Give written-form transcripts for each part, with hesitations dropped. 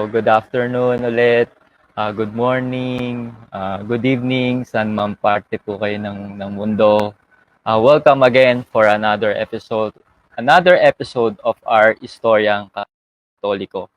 So, good afternoon ulit, good morning, good evening, saan man parte po kayo ng mundo. Welcome again for another episode of our Istoryang Katoliko.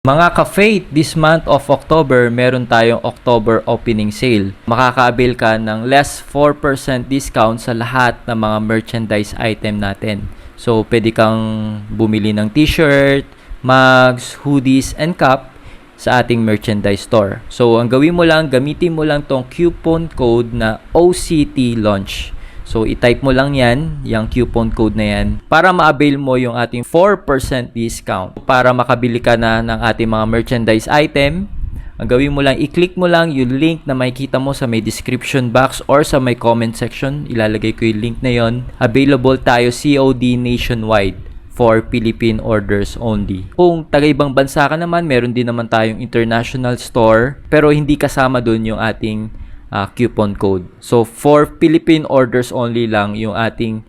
Mga ka-faith, this month of October, meron tayong October opening sale. Makaka-avail ka ng less 4% discount sa lahat ng mga merchandise item natin. So, pwede kang bumili ng t-shirt, mugs, hoodies, and cup sa ating merchandise store. So, ang gawin mo lang, gamitin mo lang tong coupon code na OCT Launch. So, i-type mo lang yan, yung coupon code na yan, para ma-avail mo yung ating 4% discount. Para makabili ka na ng ating mga merchandise item, ang gawin mo lang, i-click mo lang yung link na makikita mo sa may description box or sa may comment section. Ilalagay ko yung link na yon. Available tayo COD nationwide for Philippine orders only. Kung taga-ibang bansa ka naman, meron din naman tayong international store, pero hindi kasama dun yung ating coupon code. So, for Philippine orders only lang yung ating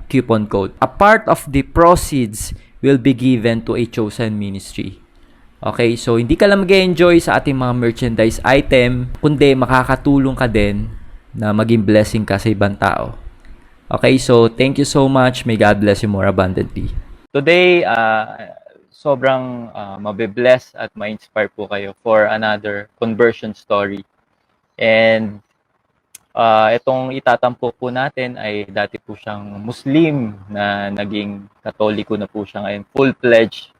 coupon code. A part of the proceeds will be given to a chosen ministry. Okay, so hindi ka lang mag-enjoy sa ating mga merchandise item, kundi makakatulong ka din na maging blessing ka sa ibang tao. Okay, so thank you so much. May God bless you more abundantly. Today, sobrang mabibless at ma-inspire po kayo for another conversion story. And itong itatampok po natin ay dati po siyang Muslim na naging Katoliko na po siya ngayon, full-fledged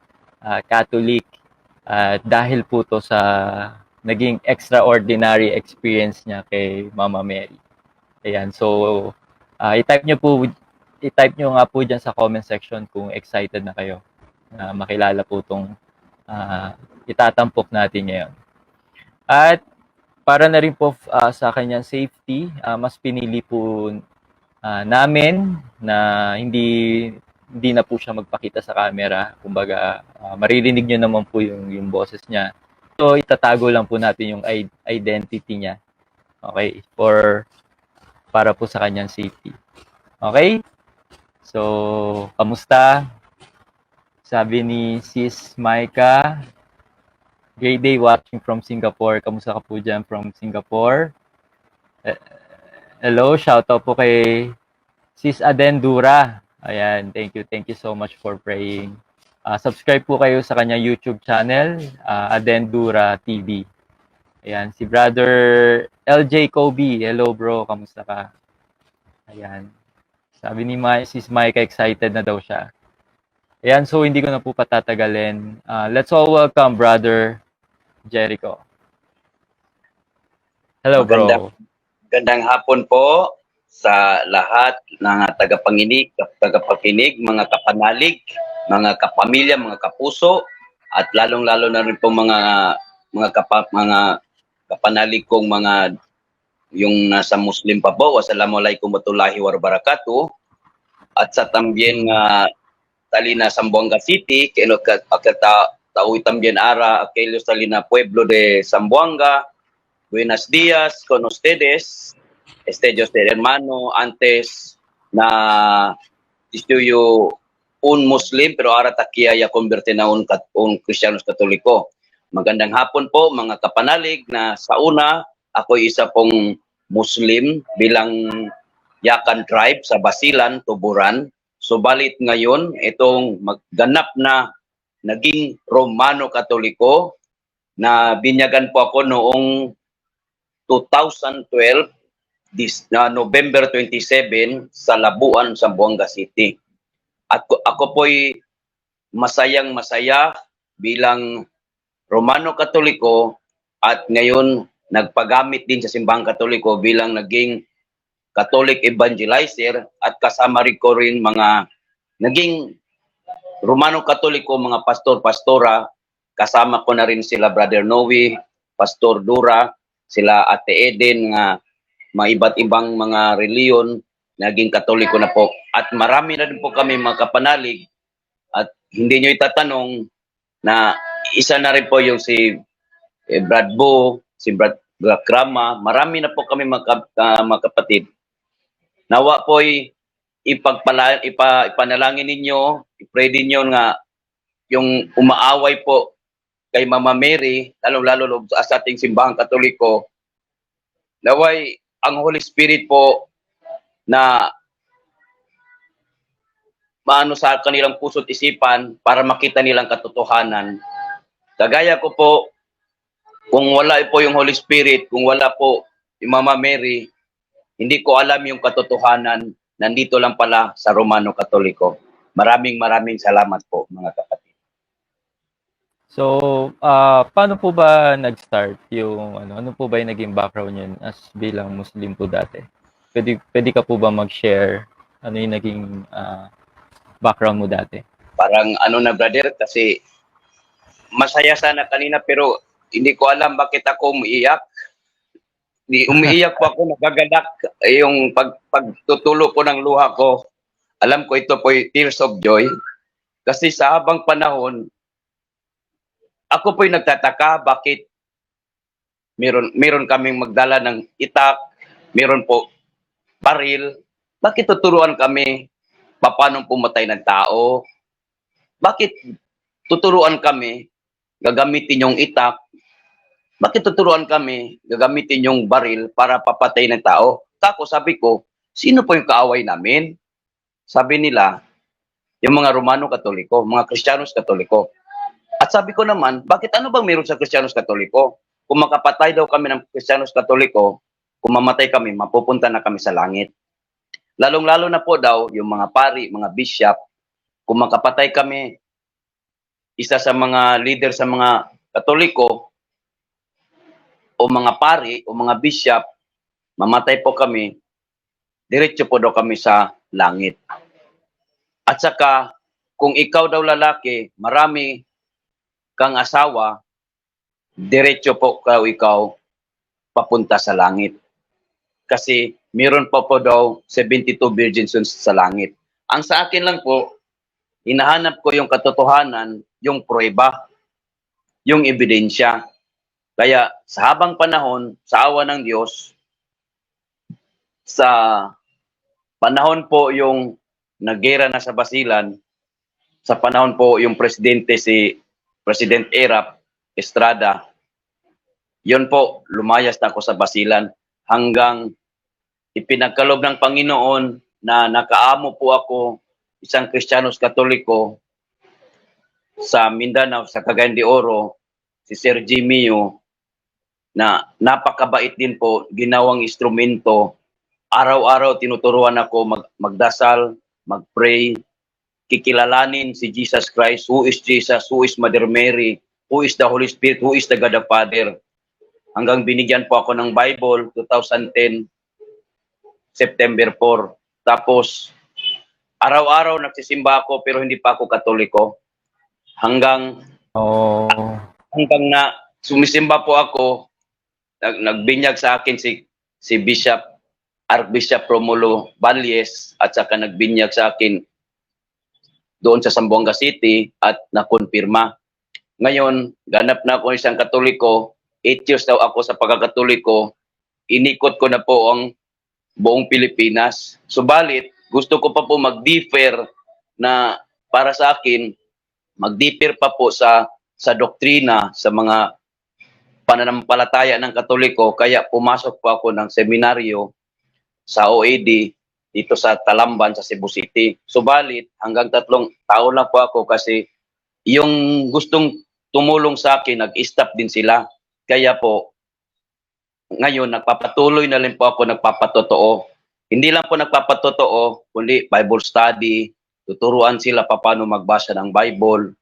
Catholic. Dahil po to sa naging extraordinary experience niya kay Mama Mary. Ayan, so i-type nyo nga po dyan sa comment section kung excited na kayo na makilala po itong itatampok natin ngayon. At para na rin po sa kanyang safety, mas pinili po namin na hindi na po siya magpakita sa camera. Kumbaga, maririnig nyo naman po yung boses niya. So, itatago lang po natin yung identity niya. Okay? Para po sa kanyang safety. Okay? So, kamusta? Sabi ni Sis Micah, great day watching from Singapore. Kamusta ka po dyan from Singapore? Hello, shoutout po kay Sis Adendura. Ayan, thank you so much for praying. Subscribe po kayo sa kanyang YouTube channel, Adendura TV. Ayan, si Brother LJ Kobe. Hello bro, kamusta ka? Ayan. Sabi ni Sis Mike, excited na daw siya. Ayan, so hindi ko na po patatagalin. Let's all welcome Brother Jericho. Hello, bro. Gandang hapon po sa lahat ng tagapakinig, mga kapanalig, mga kapamilya, mga kapuso, at lalong-lalo na rin po mga kapanalig kong mga yung nasa Muslim pa po. Wassalamualaikum warahmatullahi wabarakatuh. At sa tambien nga Talina, Zamboanga City, Tauy también ara aquellos Talina Pueblo de Zamboanga. Buenos días con ustedes. Yo ser hermano antes na estudio un Muslim pero ara takia ya converte na un Kristiyanos Katoliko. Magandang hapon po mga kapanalig na sa una ako isa pong Muslim bilang Yakan tribe sa Basilan, Tuburan. Subalit ngayon itong magganap na naging Romano Katoliko na binyagan po ako noong 2012, November 27 sa Labuan, Zamboanga City. At ako po'y masayang-masaya bilang Romano Katoliko at ngayon nagpagamit din sa Simbahang Katoliko bilang naging Catholic Evangelizer at kasama ko rin mga naging Romano Katoliko, mga pastor-pastora, kasama ko na rin sila Brother Noe, Pastor Dura, sila Ate Eden, mga iba't ibang mga reliyon, naging Katoliko na po. At marami na rin po kami mga kapanalig at hindi nyo itatanong na isa na rin po yung si Brad Bo, si Grama, marami na po kami mga kapatid. Nawa po'y ipanalangin ninyo, i-pray ninyo nga yung umaaway po kay Mama Mary, lalo-lalo sa ating simbahang Katoliko, naway ang Holy Spirit po na maano sa kanilang puso't isipan para makita nilang katotohanan. Kagaya ko po, kung wala po yung Holy Spirit, kung wala po yung Mama Mary, hindi ko alam yung katotohanan. Nandito lang pala sa Romano Katoliko. Maraming salamat po mga kapatid. So, paano po ba nag-start yung ano po ba yung naging background niyo as bilang Muslim po dati? Pwede ka po ba mag-share ano yung naging background mo dati? Parang ano na brother, kasi masaya sana kanina pero hindi ko alam bakit ako umiiyak. Umiiyak po ako, nagagadak. Yung pagtutulo po ng luha ko, alam ko ito po tears of joy. Kasi sa habang panahon, ako po'y nagtataka bakit meron kaming magdala ng itak, meron po baril. Bakit tuturuan kami paano pumatay ng tao? Bakit tuturuan kami gagamitin yung itak? Bakit tuturuan kami gagamitin yung baril para papatay ng tao? Tapos sabi ko, sino po yung kaaway namin? Sabi nila, yung mga Romano Katoliko, mga Kristiyanos Katoliko. At sabi ko naman, bakit ano bang meron sa Kristiyanos Katoliko? Kung makapatay daw kami ng Kristiyanos Katoliko, kung mamatay kami, mapupunta na kami sa langit. Lalong-lalo na po daw, yung mga pari, mga bishop, kung makapatay kami, isa sa mga leader sa mga Katoliko, o mga pari, o mga bishop, mamatay po kami, diretso po daw kami sa langit. At saka, kung ikaw daw lalaki, marami kang asawa, diretso po ikaw papunta sa langit. Kasi meron pa po daw 72 virgins sa langit. Ang sa akin lang po, hinahanap ko yung katotohanan, yung pruweba, yung ebidensya. Kaya sa habang panahon, sa awa ng Diyos, sa panahon po yung naggera na sa Basilan, sa panahon po yung presidente si President Erap Estrada, yun po, lumayas na ako sa Basilan hanggang ipinagkaloob ng Panginoon na nakaamo po ako, isang Kristiyanos Katoliko sa Mindanao, sa Cagayan de Oro, si Sir Jimio, na napakabait din po, ginawang instrumento. Araw-araw tinuturuan ako magdasal, magpray, kikilalanin si Jesus Christ, who is Jesus, who is Mother Mary, who is the Holy Spirit, who is the God the Father. Hanggang binigyan po ako ng Bible, 2010, September 4. Tapos, araw-araw nagsisimba ako pero hindi pa ako Katoliko. Hanggang na sumisimba po ako, nagbinyag sa akin si Bishop, Archbishop Romulo Valles, at saka nagbinyag sa akin doon sa Zamboanga City at nakonfirma. Ngayon, ganap na ako isang Katoliko, 8 years daw ako sa pagkakatoliko, inikot ko na po ang buong Pilipinas. Subalit, gusto ko pa po mag-differ na para sa akin, mag-differ pa po sa doktrina, sa mga pananampalataya ng Katoliko, kaya pumasok po ako ng seminaryo sa OAD dito sa Talamban, sa Cebu City. Subalit, hanggang 3 taon lang po ako kasi yung gustong tumulong sa akin, nag-stop din sila. Kaya po, ngayon, nagpapatuloy na rin po ako nagpapatotoo. Hindi lang po nagpapatotoo, kundi Bible study, tuturuan sila paano magbasa ng Bible,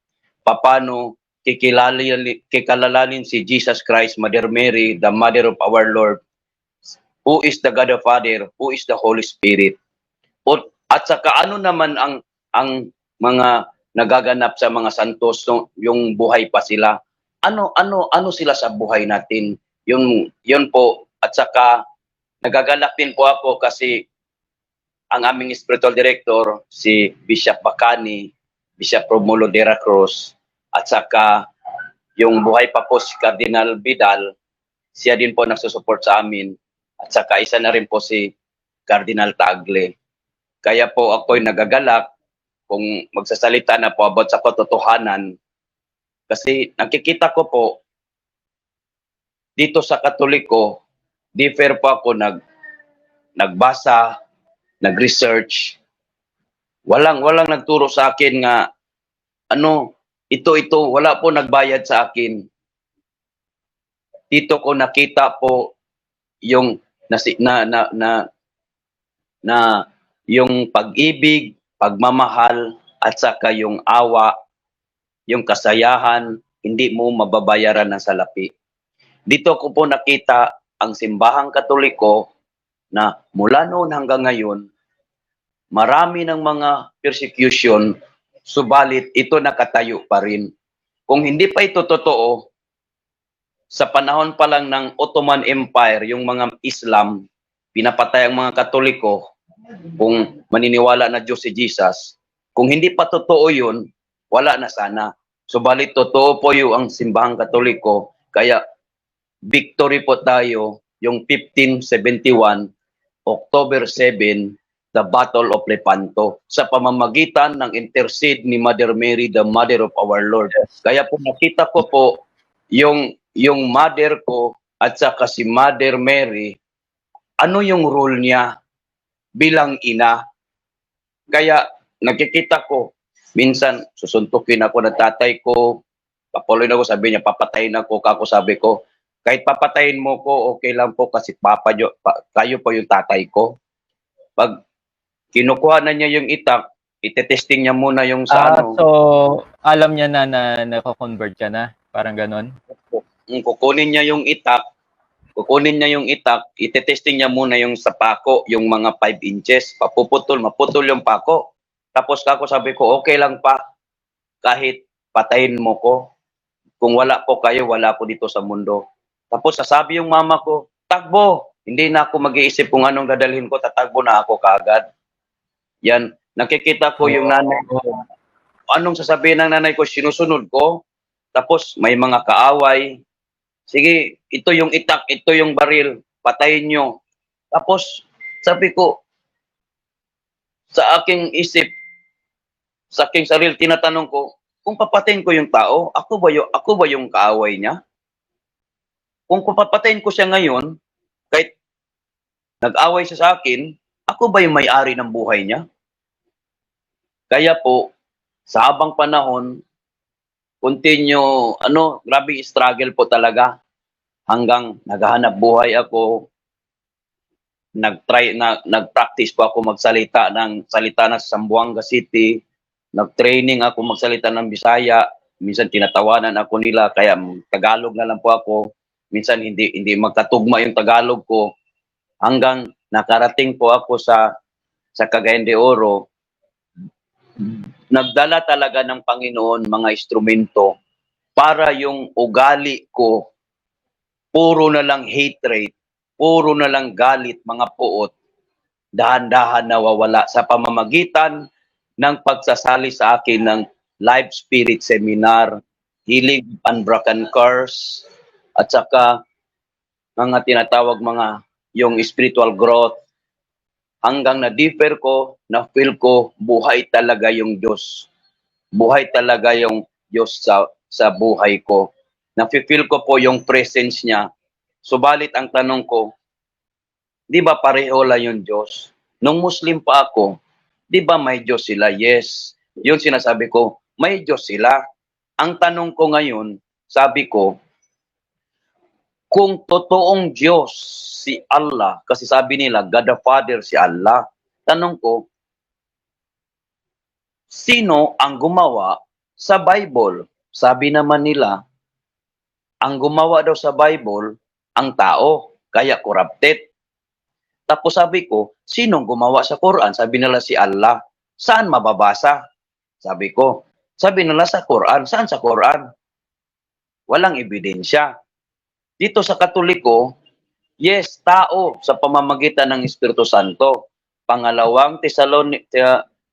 paano kikilalanin si Jesus Christ, Mother Mary, the Mother of our Lord, who is the God the Father, who is the Holy Spirit. At saka ano naman ang mga nagaganap sa mga santos, yung buhay pa sila. Ano sila sa buhay natin? Yun po. At saka nagagalak din po ako kasi ang aming spiritual director, si Bishop Bacani, Bishop Romulo de la Cruz, at saka yung buhay pa po si Cardinal Vidal, siya din po nagsusupport sa amin. At saka isa na rin po si Cardinal Tagle. Kaya po ako'y nagagalak kung magsasalita na po about sa katotohanan. Kasi nakikita ko po, dito sa Katoliko, differ po ako nagbasa, nag-research. Walang nagturo sa akin nga, ito, wala po nagbayad sa akin. Dito ko nakita po yung yung pag-ibig, pagmamahal, at saka yung awa, yung kasayahan, hindi mo mababayaran ng salapi. Dito ko po nakita ang simbahang Katoliko na mula noon hanggang ngayon, marami ng mga persecution, subalit ito nakatayo pa rin. Kung hindi pa ito totoo, sa panahon pa lang ng Ottoman Empire, yung mga Islam, pinapatay ang mga Katoliko kung maniniwala na Diyos si Jesus. Kung hindi pa totoo yun, wala na sana. Subalit totoo po yung ang simbahang Katoliko, kaya victory po tayo yung 1571, October 7, the Battle of Lepanto, sa pamamagitan ng intercede ni Mother Mary, the Mother of our Lord. Kaya po nakita ko po yung mother ko at saka si Mother Mary, ano yung role niya bilang ina. Kaya nakikita ko, minsan susuntukin ako ng tatay ko, papuloy na ako, sabi niya, papatayin ako, kako sabi ko, kahit papatayin mo ko, okay lang po kasi kayo po yung tatay ko. Pag kinukuha na niya yung itak, itetesting niya muna yung sa So, alam niya na nako-convert ka na? Parang ganon? Kukunin niya yung itak, itetesting niya muna yung sa pako, yung mga 5 inches, maputol yung pako. Tapos kako sabi ko, okay lang pa, kahit patayin mo ko. Kung wala po kayo, wala po dito sa mundo. Tapos sasabi yung mama ko, takbo! Hindi na ako mag-iisip kung anong dadalhin ko, tatagbo na ako kaagad. Yan, nakikita ko yung nanay ko. Anong sasabihin ng nanay ko, sinusunod ko. Tapos may mga kaaway. Sige, ito yung itak, ito yung baril, patayin nyo. Tapos sabi ko, sa aking isip, sa aking sarili, tinatanong ko, kung papatayin ko yung tao, ako ba yung kaaway niya? Kung papatayin ko siya ngayon, kahit nag-away siya sa akin, ako ba yung may-ari ng buhay niya? Kaya po, sa habang panahon, grabe struggle po talaga. Hanggang naghahanap buhay ako, nag-practice po ako magsalita ng salita ng Zamboanga City, nag-training ako magsalita ng Bisaya, minsan tinatawanan ako nila, kaya Tagalog na lang po ako, minsan hindi magkatugma yung Tagalog ko, hanggang nakarating po ako sa Cagayan de Oro. Nagdala talaga ng Panginoon mga instrumento para yung ugali ko puro na lang hatred, puro na lang galit, mga puot, dahan-dahan nawawala sa pamamagitan ng pagsasali sa akin ng Life Spirit Seminar, Healing Unbroken Curse, at saka mga tinatawag yung spiritual growth, hanggang na-differ ko, na-feel ko, buhay talaga yung Diyos. Buhay talaga yung Diyos sa buhay ko. Na-feel ko po yung presence niya. Subalit ang tanong ko, di ba pareho lang yung Diyos? Nung Muslim pa ako, di ba may Diyos sila? Yes. Yun sinasabi ko, may Diyos sila. Ang tanong ko ngayon, sabi ko, kung totoong Diyos si Allah, kasi sabi nila, God the Father si Allah, tanong ko, sino ang gumawa sa Bible? Sabi naman nila, ang gumawa daw sa Bible, ang tao, kaya corrupted. Tapos sabi ko, sinong gumawa sa Quran? Sabi nila si Allah. Saan mababasa? Sabi ko, sabi nila sa Quran. Saan sa Quran? Walang ebidensya. Dito sa Katoliko, yes, tao sa pamamagitan ng Espiritu Santo. Pangalawang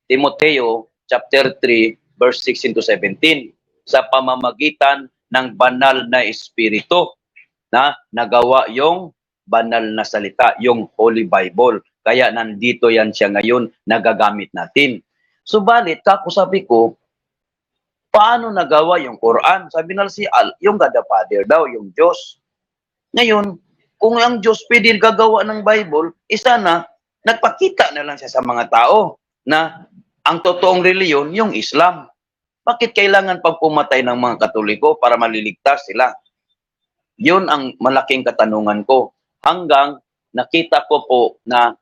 Timoteo chapter 3 verse 16 to 17. Sa pamamagitan ng banal na espiritu. na nagawa yung banal na salita, yung Holy Bible. Kaya nandito yan siya ngayon, nagagamit natin. Subalit, kako sabi ko, paano nagawa yung Quran? Sabi na yung God the Father daw, yung Diyos. Ngayon, kung ang Diyos pwede gagawa ng Bible, isa na, nagpakita na lang siya sa mga tao na ang totoong reliyon, yung Islam. Bakit kailangan pag pumatay ng mga Katoliko para maliligtas sila? Yun ang malaking katanungan ko. Hanggang nakita ko po na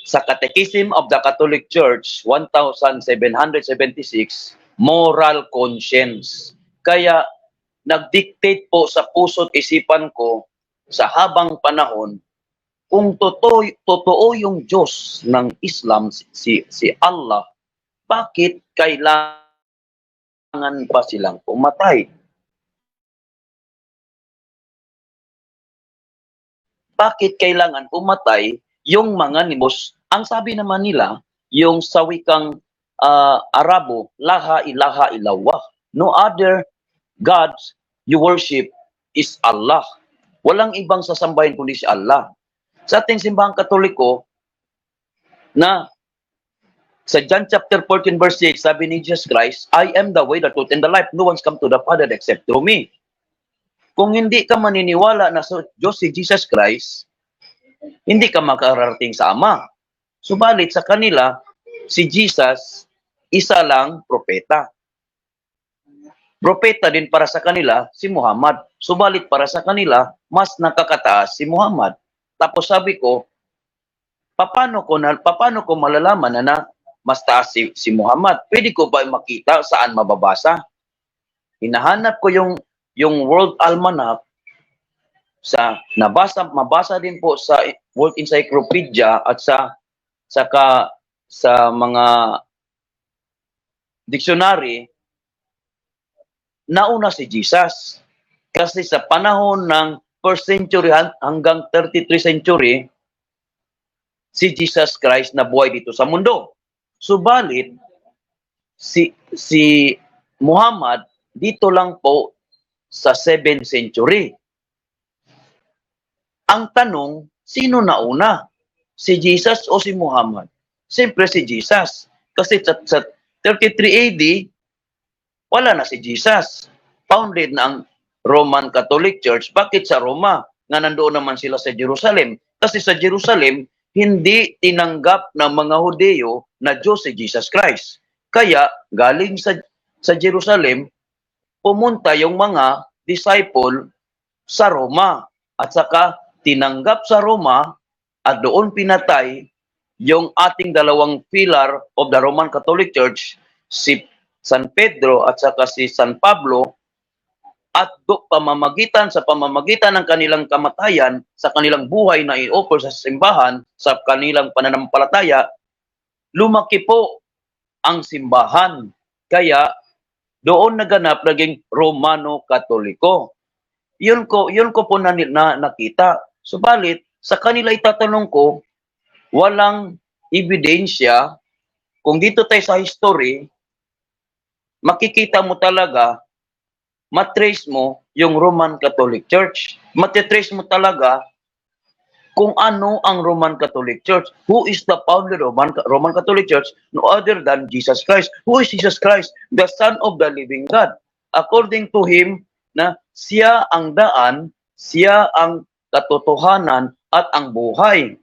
sa Catechism of the Catholic Church, 1776, moral conscience. Kaya nag-dictate po sa puso't isipan ko sa habang panahon kung totoo yung Diyos ng Islam, si Allah, bakit kailangan pa silang pumatay? Bakit kailangan pumatay yung mga nimos? Ang sabi naman nila, yung sa wikang Arabo, laha ilaha illallah. No other gods you worship is Allah. Walang ibang sasambahin kundi si Allah. Sa ating simbahang Katoliko, na sa John chapter 14 verse 6, sabi ni Jesus Christ, I am the way, the truth, and the life. No one's come to the Father except through me. Kung hindi ka maniniwala na sa Diyos si Jesus Christ, hindi ka makarating sa Ama. Subalit sa kanila, si Jesus, isa lang propeta. Propeta din para sa kanila, si Muhammad. Subalit para sa kanila, mas nakakataas si Muhammad. Tapos sabi ko, paano ko malalaman na mas taas si Muhammad? Pwede ko ba makita saan mababasa? Hinahanap ko yung World Almanac mabasa din po sa World Encyclopedia at sa mga dictionary. Nauna si Jesus. Kasi sa panahon ng 1st century hanggang 33 century, si Jesus Christ na buhay dito sa mundo. Subalit, si Muhammad dito lang po sa 7th century. Ang tanong, sino nauna? Si Jesus o si Muhammad? Siyempre si Jesus. Kasi sa 33 AD, wala na si Jesus. Founded na ang Roman Catholic Church. Bakit sa Roma? Nga nandoon naman sila sa Jerusalem. Kasi sa Jerusalem, hindi tinanggap ng mga Hudeo na Diyos si Jesus Christ. Kaya, galing sa Jerusalem, pumunta yung mga disciple sa Roma. At saka, tinanggap sa Roma at doon pinatay yung ating dalawang pillar of the Roman Catholic Church, si San Pedro at saka si San Pablo, at pamamagitan ng kanilang kamatayan, sa kanilang buhay na i-offer sa simbahan, sa kanilang pananampalataya, lumaki po ang simbahan. Kaya doon naganap naging Romano Katoliko. Yun ko po nakita. Subalit, sa kanila itatanong ko, walang ebidensya. Kung dito tayo sa history, makikita mo talaga, matrace mo yung Roman Catholic Church. Matitrace mo talaga kung ano ang Roman Catholic Church. Who is the founder of Roman Catholic Church? No other than Jesus Christ. Who is Jesus Christ? The Son of the living God. According to him, na siya ang daan, siya ang katotohanan at ang buhay.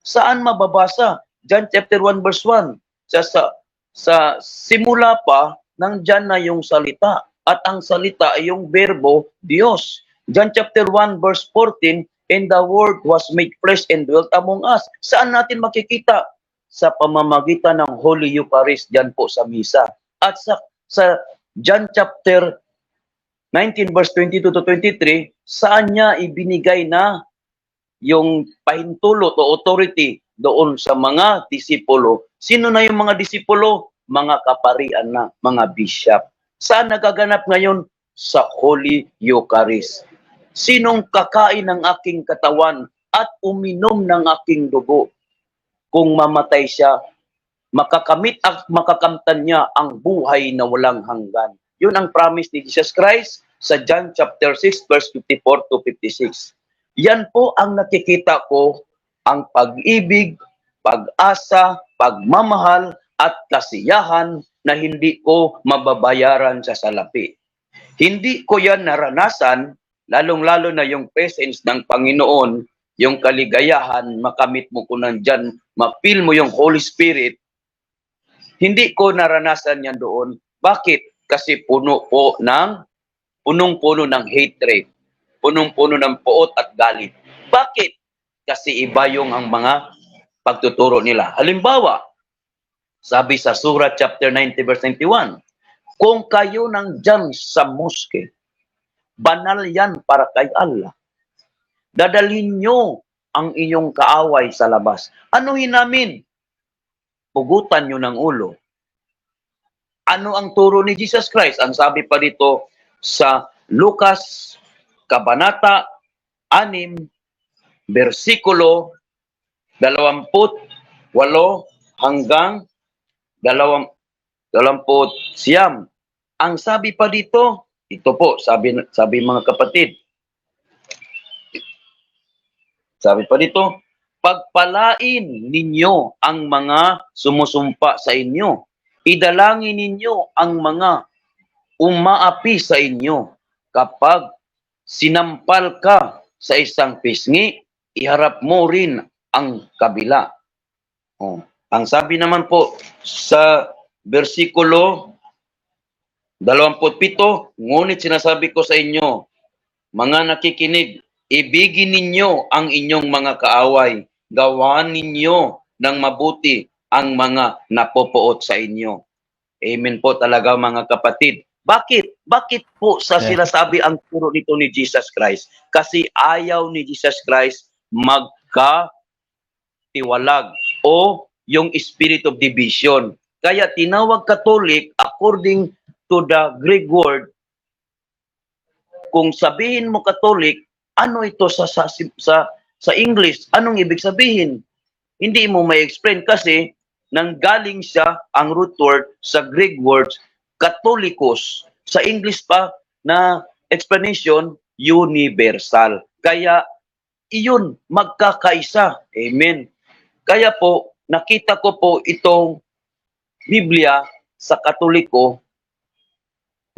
Saan mababasa? John chapter 1 verse 1. Sa simula pa, nandyan na yung salita. At ang salita ay yung verbo Diyos. John chapter 1 verse 14, and the word was made flesh and dwelt among us. Saan natin makikita? Sa pamamagitan ng Holy Eucharist dyan po sa misa. At sa John chapter 19 verse 22 to 23, saan niya ibinigay na yung pahintulot o authority doon sa mga disipulo. Sino na yung mga disipulo? Mga kaparian na, mga bishop. Saan nagaganap ngayon? Sa Holy Eucharist. Sinong kakain ng aking katawan at uminom ng aking dugo? Kung mamatay siya, makakamit at makakamtan niya ang buhay na walang hanggan. Yun ang promise ni Jesus Christ sa John chapter 6 verse 54 to 56. Yan po ang nakikita ko, ang pag-ibig, pag-asa, pagmamahal at kasiyahan na hindi ko mababayaran sa salapi. Hindi ko yan naranasan, lalong-lalo na yung presence ng Panginoon, yung kaligayahan, makamit mo ko nandyan, ma-feel mo yung Holy Spirit. Hindi ko naranasan yan doon. Bakit? Kasi punong-puno ng hatred, punong-puno ng puot at galit. Bakit? Kasi iba yung ang mga pagtuturo nila. Halimbawa, sabi sa Surah chapter 90 verse 91, kung kayo nandyan sa moske, banal yan para kay Allah. Dadalhin nyo ang iyong kaaway sa labas. Anuhin namin? Pugutan nyo ng ulo. Ano ang turo ni Jesus Christ? Ang sabi pa dito sa Lucas, Kabanata 6, versikulo 28 hanggang 29. Ang sabi pa dito, ito po, sabi mga kapatid, sabi pa dito, pagpalain ninyo ang mga sumusumpa sa inyo. Idalangin ninyo ang mga umaapi sa inyo. Kapag sinampal ka sa isang pisngi, iharap mo rin ang kabila. Oh. Ang sabi naman po sa versikulo 27, ngunit sinasabi ko sa inyo, mga nakikinig, ibigin ninyo ang inyong mga kaaway, gawan ninyo ng mabuti ang mga napopoot sa inyo. Amen po talaga mga kapatid. Bakit? Bakit po sa Yeah. sinasabi ang turo nito ni Jesus Christ? Kasi ayaw ni Jesus Christ magkatiwalag o yung spirit of division. Kaya tinawag Catholic according to the Greek word. Kung sabihin mo Catholic, ano ito sa English? Anong ibig sabihin? Hindi mo may explain kasi nanggaling siya ang root word sa Greek words Catholicos. Sa English pa na explanation, universal. Kaya iyon magkakaisa. Amen. Kaya po nakita ko po itong Biblia sa Katoliko,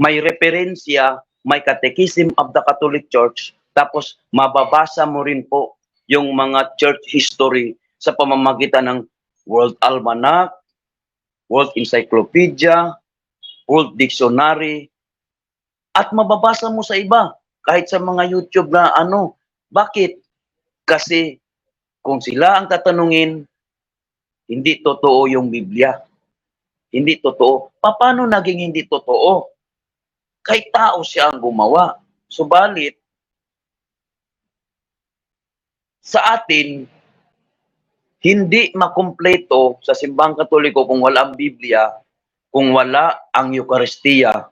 may referensya, may Catechism of the Catholic Church, tapos mababasa mo rin po yung mga church history sa pamamagitan ng World Almanac, World Encyclopedia, World Dictionary, at mababasa mo sa iba, kahit sa mga YouTube na ano. Bakit? Kasi kung sila ang tatanungin, hindi totoo yung Biblia. Hindi totoo. Paano naging hindi totoo? Kay tao siya ang gumawa. Subalit, sa atin, hindi makumpleto sa simbang Katoliko kung wala ang Biblia, kung wala ang Eucharistia,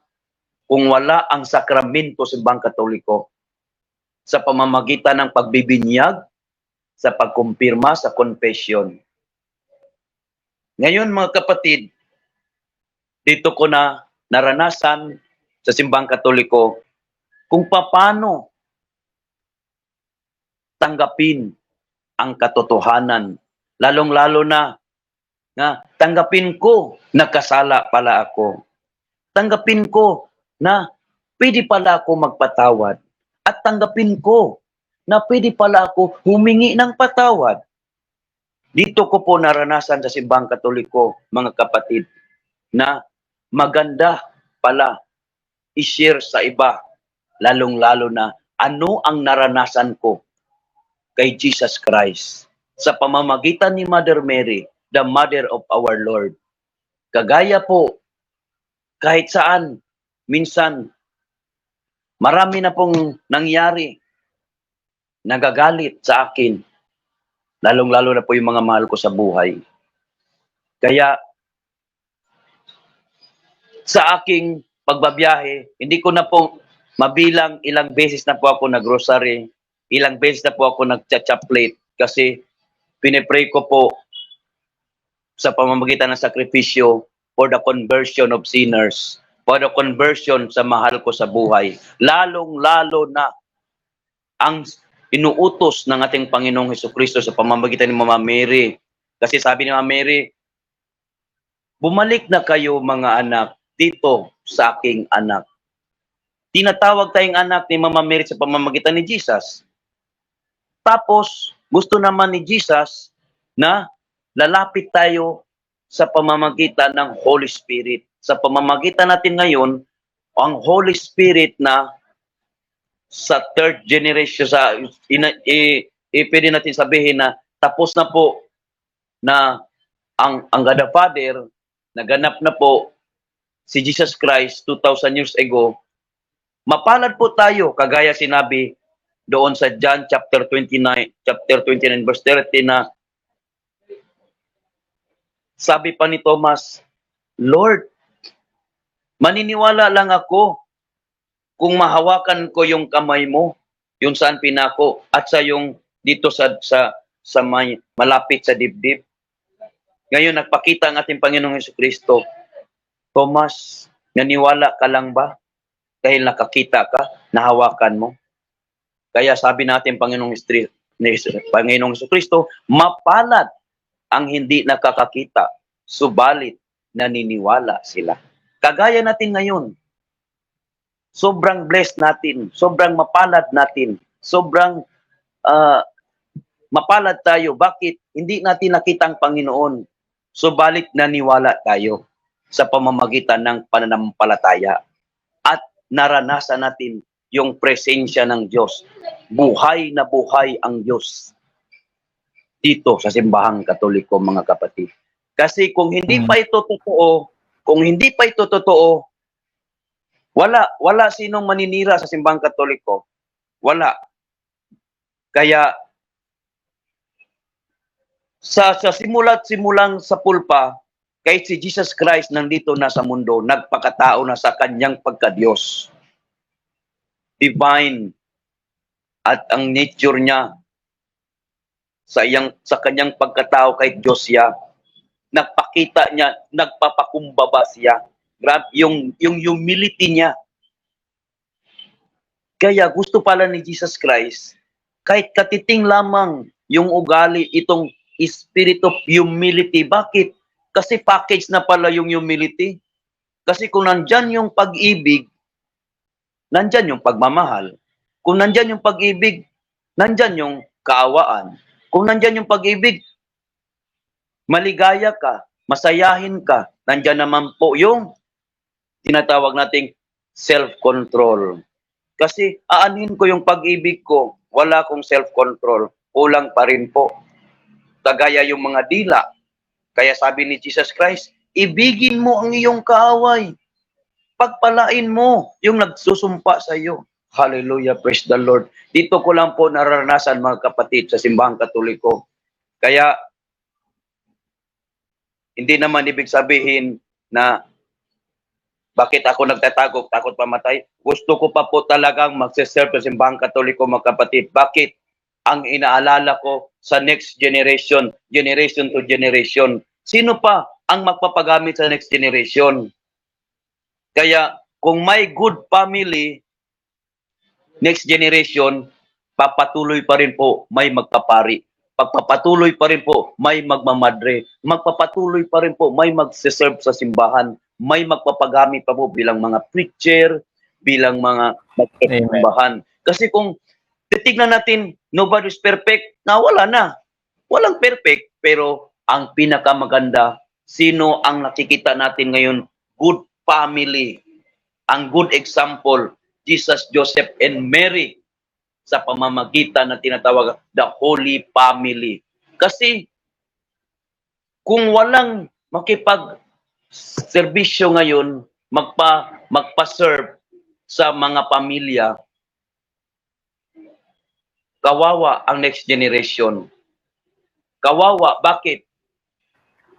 kung wala ang sakramento sa simbang Katoliko. Sa pamamagitan ng pagbibinyag, sa pagkumpirma, sa confession. Ngayon mga kapatid, dito ko na naranasan sa simbang Katoliko kung paano tanggapin ang katotohanan. Lalong-lalo na tanggapin ko na kasala pala ako. Tanggapin ko na pwede pala ako magpatawad. At tanggapin ko na pwede pala ako humingi ng patawad. Dito ko po naranasan sa simbang Katoliko, mga kapatid, na maganda pala i-share sa iba, lalong-lalo na ano ang naranasan ko kay Jesus Christ sa pamamagitan ni Mother Mary, the Mother of our Lord. Kagaya po, kahit saan, minsan, marami na pong nangyari, nagagalit sa akin, lalong-lalo na po yung mga mahal ko sa buhay. Kaya, sa aking pagbabiyahe, hindi ko na po mabilang ilang beses na po ako nag-rosary, ilang beses na po ako nag-chaplet, kasi pinipray ko po sa pamamagitan ng sakripisyo for the conversion of sinners. for the conversion sa mahal ko sa buhay. Lalong-lalo na ang inuutos ng ating Panginoong Hesukristo sa pamamagitan ni Mama Mary. Kasi sabi ni Mama Mary, bumalik na kayo mga anak dito sa aking anak. Tinatawag tayong anak ni Mama Mary sa pamamagitan ni Jesus. Tapos, gusto naman ni Jesus na lalapit tayo sa pamamagitan ng Holy Spirit. Sa pamamagitan natin ngayon, ang Holy Spirit na sa third generation, pwede natin sabihin na tapos na po na ang God the Father, naganap na po si Jesus Christ 2,000 years ago. Mapalad po tayo, kagaya sinabi doon sa John chapter 29 verse 30 na sabi pa ni Thomas, Lord, maniniwala lang ako kung mahawakan ko yung kamay mo, yung saan pinako, at sa yung dito sa may malapit sa dibdib. Ngayon, nagpakita ang ating Panginoong Hesukristo. Thomas, naniwala ka lang ba? Dahil nakakita ka, nahawakan mo. Kaya sabi natin Panginoong Hesukristo, mapalad ang hindi nakakakita, subalit naniniwala sila. Kagaya natin ngayon, sobrang blessed natin, sobrang mapalad natin, sobrang mapalad tayo. Bakit? Hindi natin nakita ang Panginoon, subalit naniwala tayo sa pamamagitan ng pananampalataya. At naranasan natin yung presensya ng Diyos. Buhay na buhay ang Diyos dito sa simbahang Katoliko, mga kapatid. Kasi kung hindi pa ito totoo, wala sinong maninira sa simbahang Katoliko. Wala. Kaya sa simulang sa pulpa, kahit si Jesus Christ nandito na sa mundo, nagpakatao na sa kanyang pagka-Diyos. Divine. At ang nature niya sa kanyang pagkatao kay Diyos siya, nagpakita niya, nagpapakumbaba siya. Grabe, yung humility niya. Kaya gusto pala ni Jesus Christ, kahit katiting lamang yung ugali, itong spirit of humility. Bakit? Kasi package na pala yung humility. Kasi kung nandyan yung pag-ibig, nandyan yung pagmamahal. Kung nandyan yung pag-ibig, nandyan yung kaawaan. Kung nandyan yung pag-ibig, maligaya ka, masayahin ka, nandyan naman po yung tinatawag nating self-control. Kasi aanhin ko yung pag-ibig ko, wala akong self-control, kulang pa rin po. Kagaya yung mga dila. Kaya sabi ni Jesus Christ, ibigin mo ang iyong kaaway. Pagpalain mo yung nagsusumpa sa iyo. Hallelujah, praise the Lord. Dito ko lang po naranasan, mga kapatid, sa simbahang Katoliko. Kaya, hindi naman ibig sabihin na bakit ako nagtatago, takot pamatay. Gusto ko pa po talagang magsiserve sa simbahang Katoliko, mga kapatid. Bakit? Ang inaalala ko sa next generation, generation to generation. Sino pa ang magpapagamit sa next generation? Kaya, kung may good family, next generation, papatuloy pa rin po may magpapari. Pagpapatuloy pa rin po may magmamadre. Magpapatuloy pa rin po may magsiserve sa simbahan. May magpapagamit pa po bilang mga preacher, bilang mga magpapasimbahan. Kasi kung titignan natin, nobody's perfect, wala na. Walang perfect, pero ang pinakamaganda, sino ang nakikita natin ngayon? Good family. Ang good example, Jesus, Joseph, and Mary sa pamamagitan na tinatawag the Holy Family. Kasi kung walang makipag-serbisyo ngayon, magpa-serve sa mga pamilya, kawawa ang next generation. Kawawa. Bakit?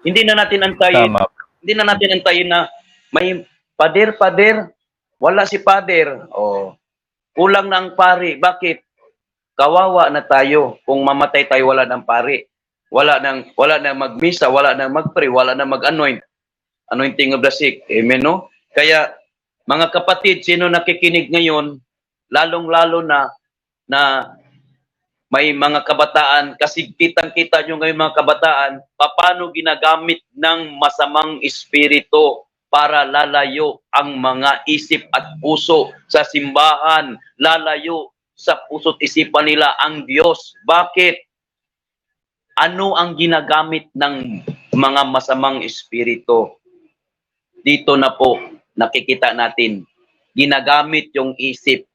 Hindi na natin antayin. Tama. Hindi na natin antayin na may pader, wala si pader. Kulang na ang pari. Bakit? Kawawa na tayo. Kung mamatay tayo, wala ng pari. Wala nang magmisa, wala nang magpray, wala nang mag-anoint. Anointing of the sick. Amen, no? Kaya, Mga kapatid, sino nakikinig ngayon, lalong-lalo na may mga kabataan, kasi kitang-kita nyo ngayon mga kabataan, paano ginagamit ng masamang espiritu para lalayo ang mga isip at puso sa simbahan, lalayo sa puso't isipan nila ang Diyos. Bakit? Ano ang ginagamit ng mga masamang espiritu? Dito na po nakikita natin, ginagamit yung isip.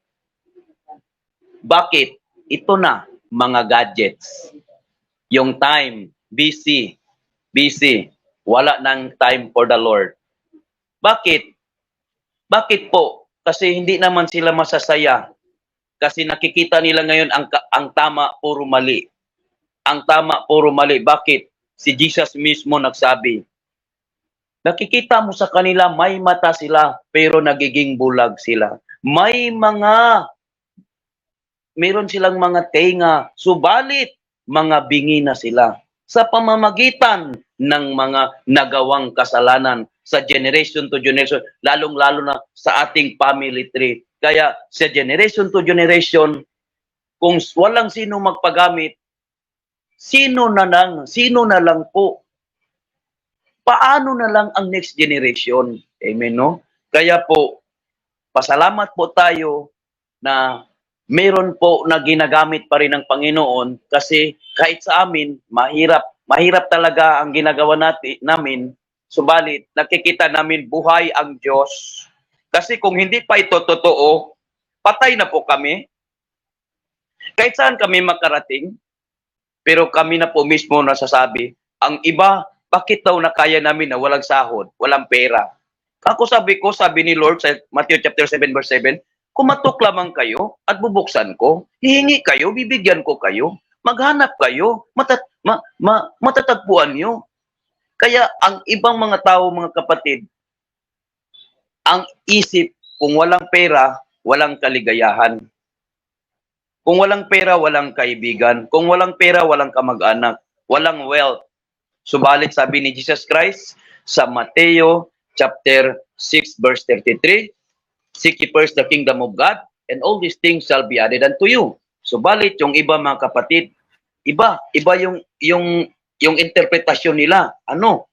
Bakit? Ito na, mga gadgets. Yung time, busy, busy. Wala nang time for the Lord. Bakit? Bakit po? Kasi hindi naman sila masasaya. Kasi nakikita nila ngayon ang tama, puro mali. Ang tama, puro mali. Bakit? Si Jesus mismo nagsabi, nakikita mo sa kanila, may mata sila, pero nagiging bulag sila. Meron silang mga tenga, subalit mga bingi na sila sa pamamagitan ng mga nagawang kasalanan sa generation to generation, lalong-lalo na sa ating family tree. Kaya sa generation to generation, kung walang sino magpagamit, sino na lang po? Paano na lang ang next generation? Amen, no? Kaya po, pasalamat po tayo na meron po na ginagamit pa rin ng Panginoon kasi kahit sa amin, mahirap talaga ang ginagawa namin, subalit nakikita namin buhay ang Diyos. Kasi kung hindi pa ito totoo, patay na po kami. Kahit saan kami makarating, pero kami na po mismo nasasabi, ang iba, bakit daw na kaya namin na walang sahod, walang pera? Ako sabi ni Lord sa Matthew chapter 7 verse 7, kumatok lamang kayo at bubuksan ko. Hihingi kayo, bibigyan ko kayo. Maghanap kayo, matatagpuan nyo. Kaya ang ibang mga tao, mga kapatid, ang isip, kung walang pera, walang kaligayahan. Kung walang pera, walang kaibigan. Kung walang pera, walang kamag-anak. Walang wealth. Subalit sabi ni Jesus Christ sa Mateo chapter 6 verse 33, seek ye first the kingdom of God, and all these things shall be added unto you. Subalit yung iba mga kapatid, iba yung interpretasyon nila. Ano?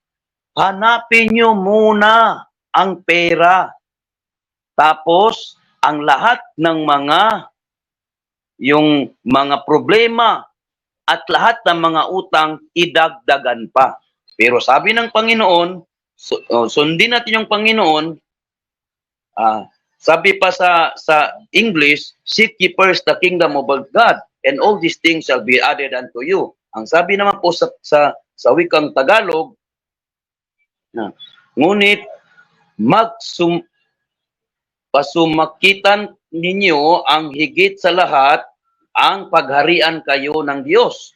Hanapin nyo muna ang pera. Tapos ang lahat ng yung mga problema at lahat ng mga utang idagdagan pa. Pero sabi ng Panginoon, sundin natin yung Panginoon, sabi pa sa English, seek ye first the kingdom of God, and all these things shall be added unto you. Ang sabi naman po sa wikang Tagalog, ngunit pasumakitan ninyo ang higit sa lahat ang pagharian kayo ng Diyos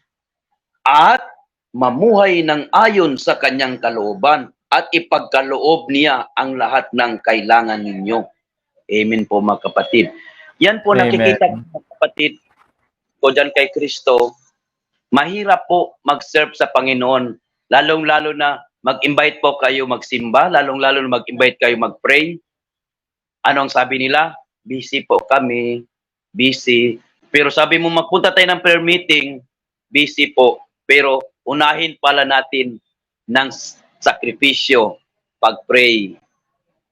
at mamuhay ng ayon sa kanyang kalooban at ipagkaloob niya ang lahat ng kailangan ninyo. Amen po mga kapatid. Yan po Amen. nakikita mga kapatid ko dyan kay Kristo, mahirap po mag-serve sa Panginoon. Lalong-lalo na mag-invite po kayo magsimba, lalong-lalo na mag-invite kayo mag-pray. Anong sabi nila? Busy po kami, busy. Pero sabi mo magpunta tayo ng prayer meeting, busy po. Pero unahin pala natin ng sakripisyo, pag-pray.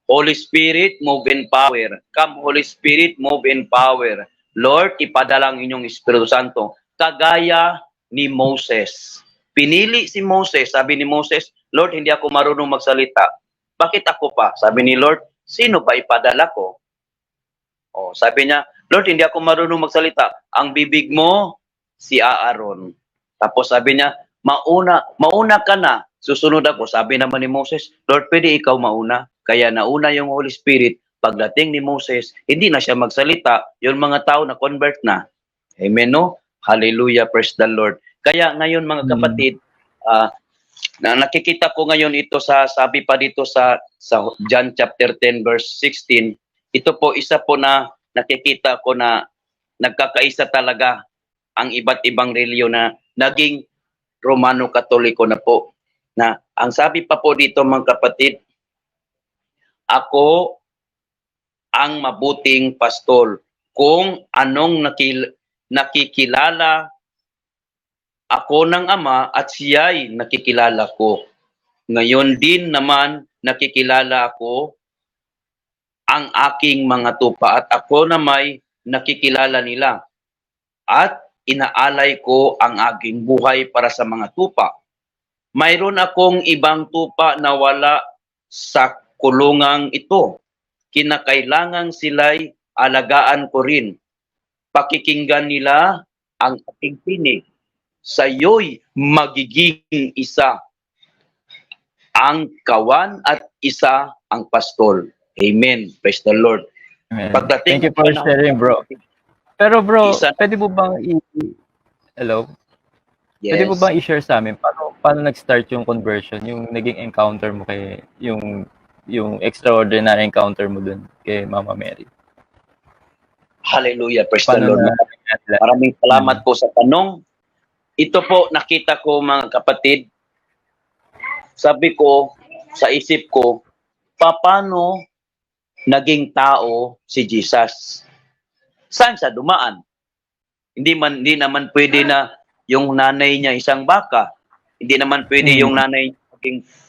Holy Spirit, move in power. Come, Holy Spirit, move in power. Lord, ipadala ang inyong Espiritu Santo. Kagaya ni Moses. Pinili si Moses. Sabi ni Moses, Lord, hindi ako marunong magsalita. Bakit ako pa? Sabi ni Lord, sino ba ipadala ko? Oh, sabi niya, Lord, hindi ako marunong magsalita. Ang bibig mo, si Aaron. Tapos sabi niya, mauna ka na. Susunod ako. Sabi naman ni Moses, Lord, pwede ikaw mauna. Kaya nauna yung Holy Spirit. Pagdating ni Moses, hindi na siya magsalita. Yung mga tao na convert na. Amen, no? Hallelujah, praise the Lord. Kaya ngayon mga kapatid, na nakikita ko ngayon ito sabi pa dito sa John chapter 10 verse 16, ito po isa po na nakikita ko na nagkakaisa talaga ang iba't ibang reliyon na naging Romano Katoliko na po. Na ang sabi pa po dito mga kapatid, ako ang mabuting pastol. Kung anong nakikilala ako ng Ama at siya'y nakikilala ko. Ngayon din naman nakikilala ako ang aking mga tupa at ako na may nakikilala nila. At inaalay ko ang aking buhay para sa mga tupa. Mayroon akong ibang tupa na wala sa kulungang ito. Kinakailangang sila'y alagaan ko rin. Pakikinggan nila ang aking tinig. Sa'yo'y magiging isa ang kawan at isa ang pastol. Amen. Praise the Lord. Amen. Pagdating Thank you for sharing, bro. Pero bro, Isa- pwede mo bang Hello? Pwede mo Yes. bang i-share sa amin paano nag-start yung conversion, yung naging encounter mo kay yung extraordinary encounter mo dun kay Mama Mary? Hallelujah. Praise the Paano Lord. na Maraming salamat po sa tanong. Ito po, nakita ko mga kapatid, sabi ko, sa isip ko, paano naging tao si Jesus? Saan siya dumaan? Hindi naman pwede na yung nanay niya isang baka. Hindi naman pwede yung nanay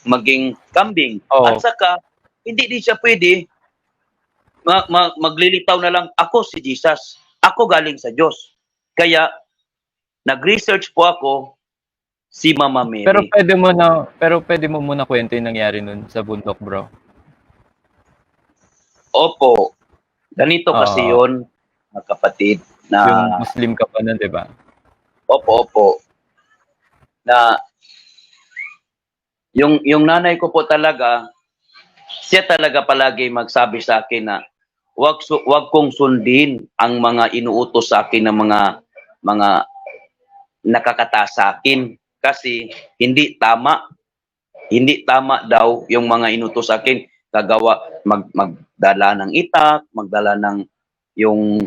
maging kambing. Oo. At saka, hindi din siya pwede maglilitaw na lang, ako si Jesus. Ako galing sa Diyos. Kaya, nag-research po ako si Mama Mary. Pero pwede mo muna kwento yung nangyari nun sa bundok, bro. Opo. Ganito kasi yun, mga kapatid, na Yung Muslim ka pa nun, di ba? opo. Na yung nanay ko po talaga, siya talaga palagi magsabi sa akin na wag kong sundin ang mga inuutos sa akin ng mga nakakataas sa akin kasi hindi tama daw yung mga inutos sa akin, magdala ng itak, magdala ng yung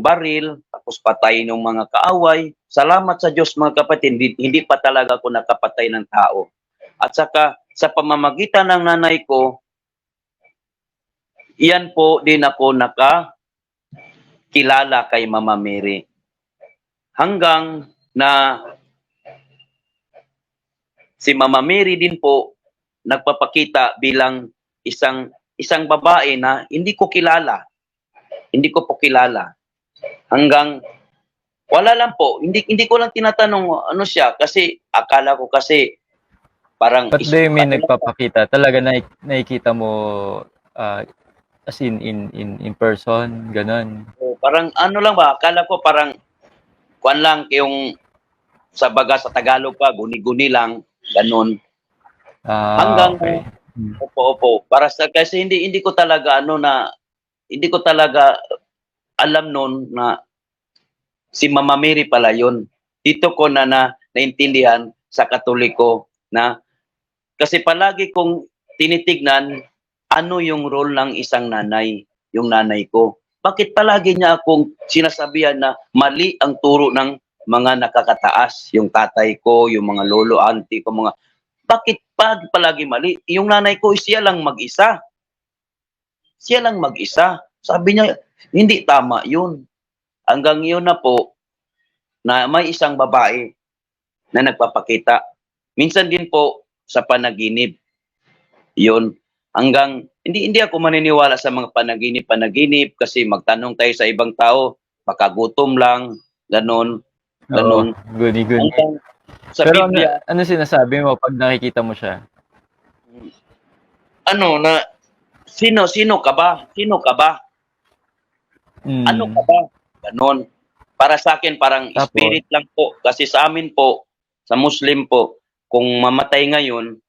baril, tapos patayin ng mga kaaway. Salamat sa Diyos mga kapatid, hindi pa talaga ako nakapatay ng tao. At saka sa pamamagitan ng nanay ko, iyan po din ako nakakilala kay Mama Mary. Hanggang na si Mama Mary din po nagpapakita bilang isang babae na hindi ko kilala. Hindi ko po kilala. Hanggang wala lang po, hindi ko lang tinatanong ano siya kasi akala ko kasi parang But do you mean nagpapakita? Talaga nakikita mo as in person, ganun. parang ano lang ba, akala ko parang kuan lang yung sa Tagalog pa, guni-guni lang, ganun. Hanggang Okay. opo. Kasi hindi ko talaga hindi ko talaga alam noon na si Mama Mary pala yun. Dito ko naintindihan sa Katoliko na kasi palagi kong tinitignan ano yung role ng isang nanay, yung nanay ko. Bakit palagi niya akong sinasabihan na mali ang turo ng mga nakakataas, yung tatay ko, yung mga lolo, auntie ko, bakit palagi mali? Yung nanay ko, siya lang mag-isa. Sabi niya, hindi tama yun. Hanggang yun na po, na may isang babae na nagpapakita. Minsan din po sa panaginip. Yun. Hanggang, hindi ako maniniwala sa mga panaginip kasi magtanong tayo sa ibang tao, makagutom lang, ganon. Guni-guni. Hanggang sa Pero Biblia, ano sinasabi mo pag nakikita mo siya? sino ka ba? Ano ka ba? Ganon. Para sa akin, parang Tapos? spirit lang po. Kasi sa amin po, sa Muslim po, kung mamatay ngayon,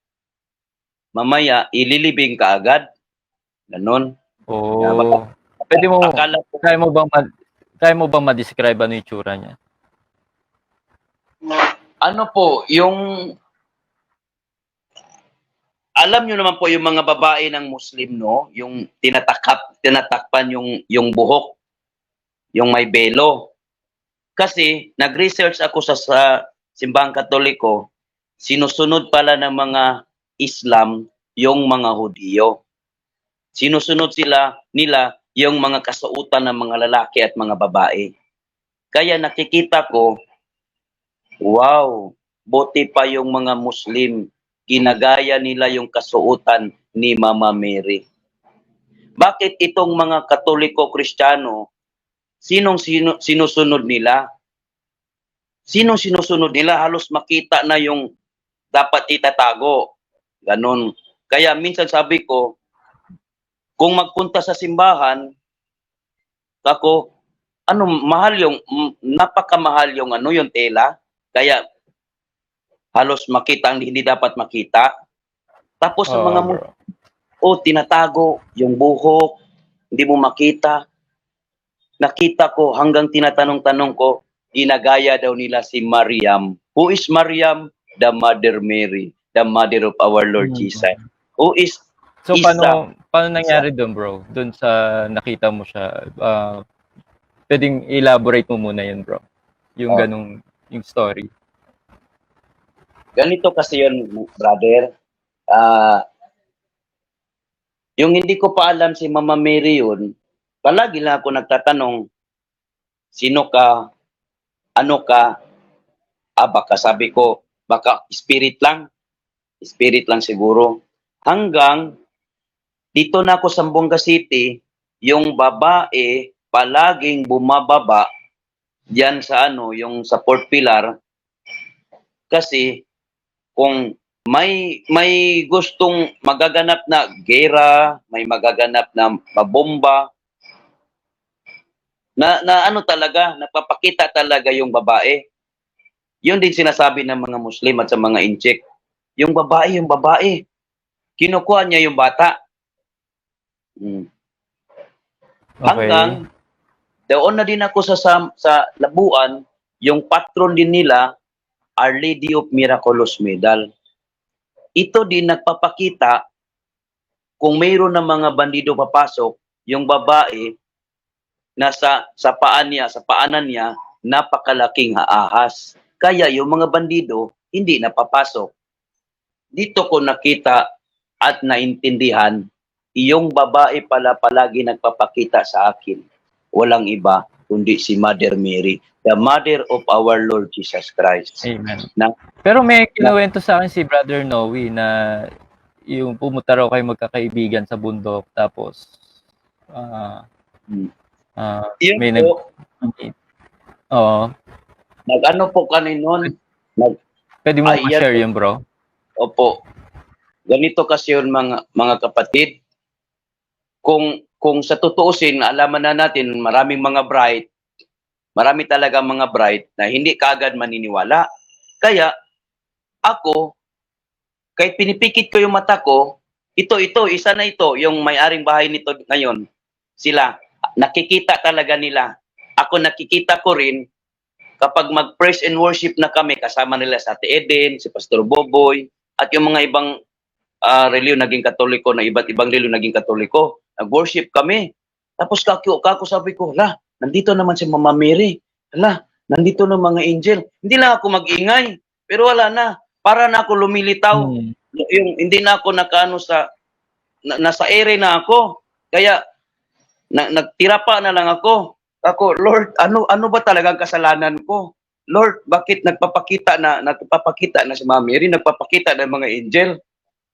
mamaya, ililibing ka agad. Ganon. Oh. Pwede mo, Akala ko, kaya mo bang ma-describe ano yung tsura niya? ano po, alam nyo naman po yung mga babae ng Muslim, no? Yung tinatakpan yung buhok, yung may belo. Kasi nag-research ako sa simbahang Katoliko, sinusunod pala ng mga Islam yung mga Hudiyo. Sinusunod nila yung mga kasuotan ng mga lalaki at mga babae. Kaya nakikita ko, wow, buti pa yung mga Muslim, ginagaya nila yung kasuotan ni Mama Mary. Bakit itong mga Katoliko Kristiyano, sinusunod nila? Sinong sinusunod nila? Halos makita na yung dapat itatago. Ganon. Kaya minsan sabi ko, kung magpunta sa simbahan, ako, mahal napakamahal yung yung tela. Kaya halos makita ang hindi dapat makita. Tapos sa mga bro. tinatago yung buhok, hindi mo makita. Nakita ko hanggang tinatanong-tanong ko, ginagaya daw nila si Mariam. Who is Mariam? The Mother Mary, the mother of our Lord Jesus. Who is So Isa? paano nangyari doon, bro? Doon sa nakita mo siya, pwedeng elaborate mo muna 'yun, bro. Yung Oh. ganung yung story. Ganito kasi yun, brother. Yung hindi ko pa alam si Mama Mary yun, palagi lang ako nagtatanong, sino ka? Ano ka? Baka sabi ko, baka spirit lang siguro. Hanggang dito na ako sa Zamboanga City, yung babae palaging bumababa diyan sa yung sa Port Pilar kasi kung may gustong magaganap na gera, may magaganap na mabomba, na talaga, napapakita talaga yung babae. Yun din sinasabi ng mga Muslim at sa mga inchik. Yung babae. Kinukuha niya yung bata. Hanggang, doon na din ako sa Labuan, yung patron din nila, Our Lady of Miraculous Medal. Ito din nagpapakita, kung mayroon ng mga bandido papasok, yung babae, sa paanan niya, napakalaking ahas. Kaya yung mga bandido, hindi napapasok. Dito ko nakita at naintindihan, yung babae pala palagi nagpapakita sa akin. Walang iba, kundi si Mother Mary, the mother of our Lord Jesus Christ. Amen. Na, Pero may kinuwento sa akin si Brother Noe na yung pumunta raw kayo magkakaibigan sa bundok tapos yun may po, Oo. nag-ano po kami noon, Pwede mo ayan ma-share po. yun, bro? Opo. Ganito kasi yun mga kapatid. Kung sa tutuusin, alaman na natin marami talaga mga bright na hindi kaagad maniniwala. Kaya ako, kahit pinipikit ko yung mata ko, isa na ito, yung may-aring bahay nito ngayon, sila, nakikita talaga nila. Ako nakikita ko rin, kapag mag-praise and worship na kami, kasama nila sa Ate Eden, si Pastor Boboy, at yung mga ibang reliyon naging Katoliko, na iba't ibang reliyon naging Katoliko, nag-worship kami. Tapos kako sabi ko, nandito naman si Mama Mary. Nandito na mga angel. Hindi lang ako mag-ingay, pero wala na. Para na ako lumilitaw. Yung hindi na ako nakaano nasa ere na ako. Kaya nagtira pa na lang ako. Lord, ano ba talagang kasalanan ko? Lord, bakit nagpapakita na si Mama Mary, nagpapakita ng mga angel?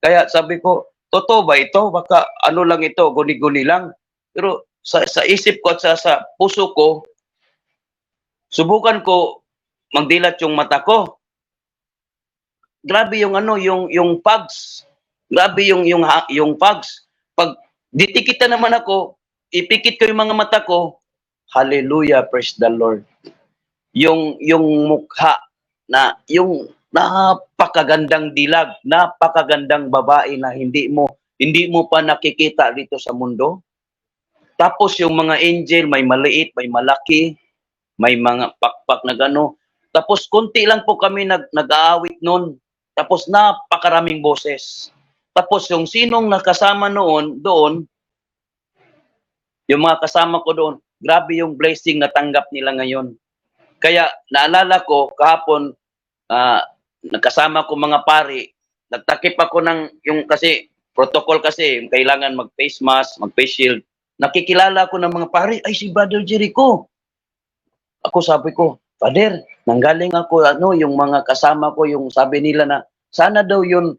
Kaya sabi ko, totoo ba ito? Baka ano lang ito, guni-guni lang. Pero sa isip ko at sa puso ko, subukan ko magdilat yung mata ko. Grabe yung yung pugs. Grabe yung pugs. Pag ditikita naman ako, ipikit ko yung mga mata ko, hallelujah, praise the Lord. Yung mukha na yung napakagandang dilag, napakagandang babae na hindi mo pa nakikita dito sa mundo. Tapos yung mga angel, may maliit, may malaki, may mga pakpak na gano. Tapos konti lang po kami nag-aawit noon. Tapos napakaraming boses. Tapos yung sinong nakasama doon, yung mga kasama ko doon, grabe yung blessing na tanggap nila ngayon. Kaya naalala ko kahapon, nagkasama ko mga pari, nagtakip ako kasi protocol kasi, kailangan mag-face mask, mag-face shield. Nakikilala ko ng mga pare, ay si Brother Jericho. Ako sabi ko, Father, nanggaling ako, yung mga kasama ko, yung sabi nila na, sana daw yun,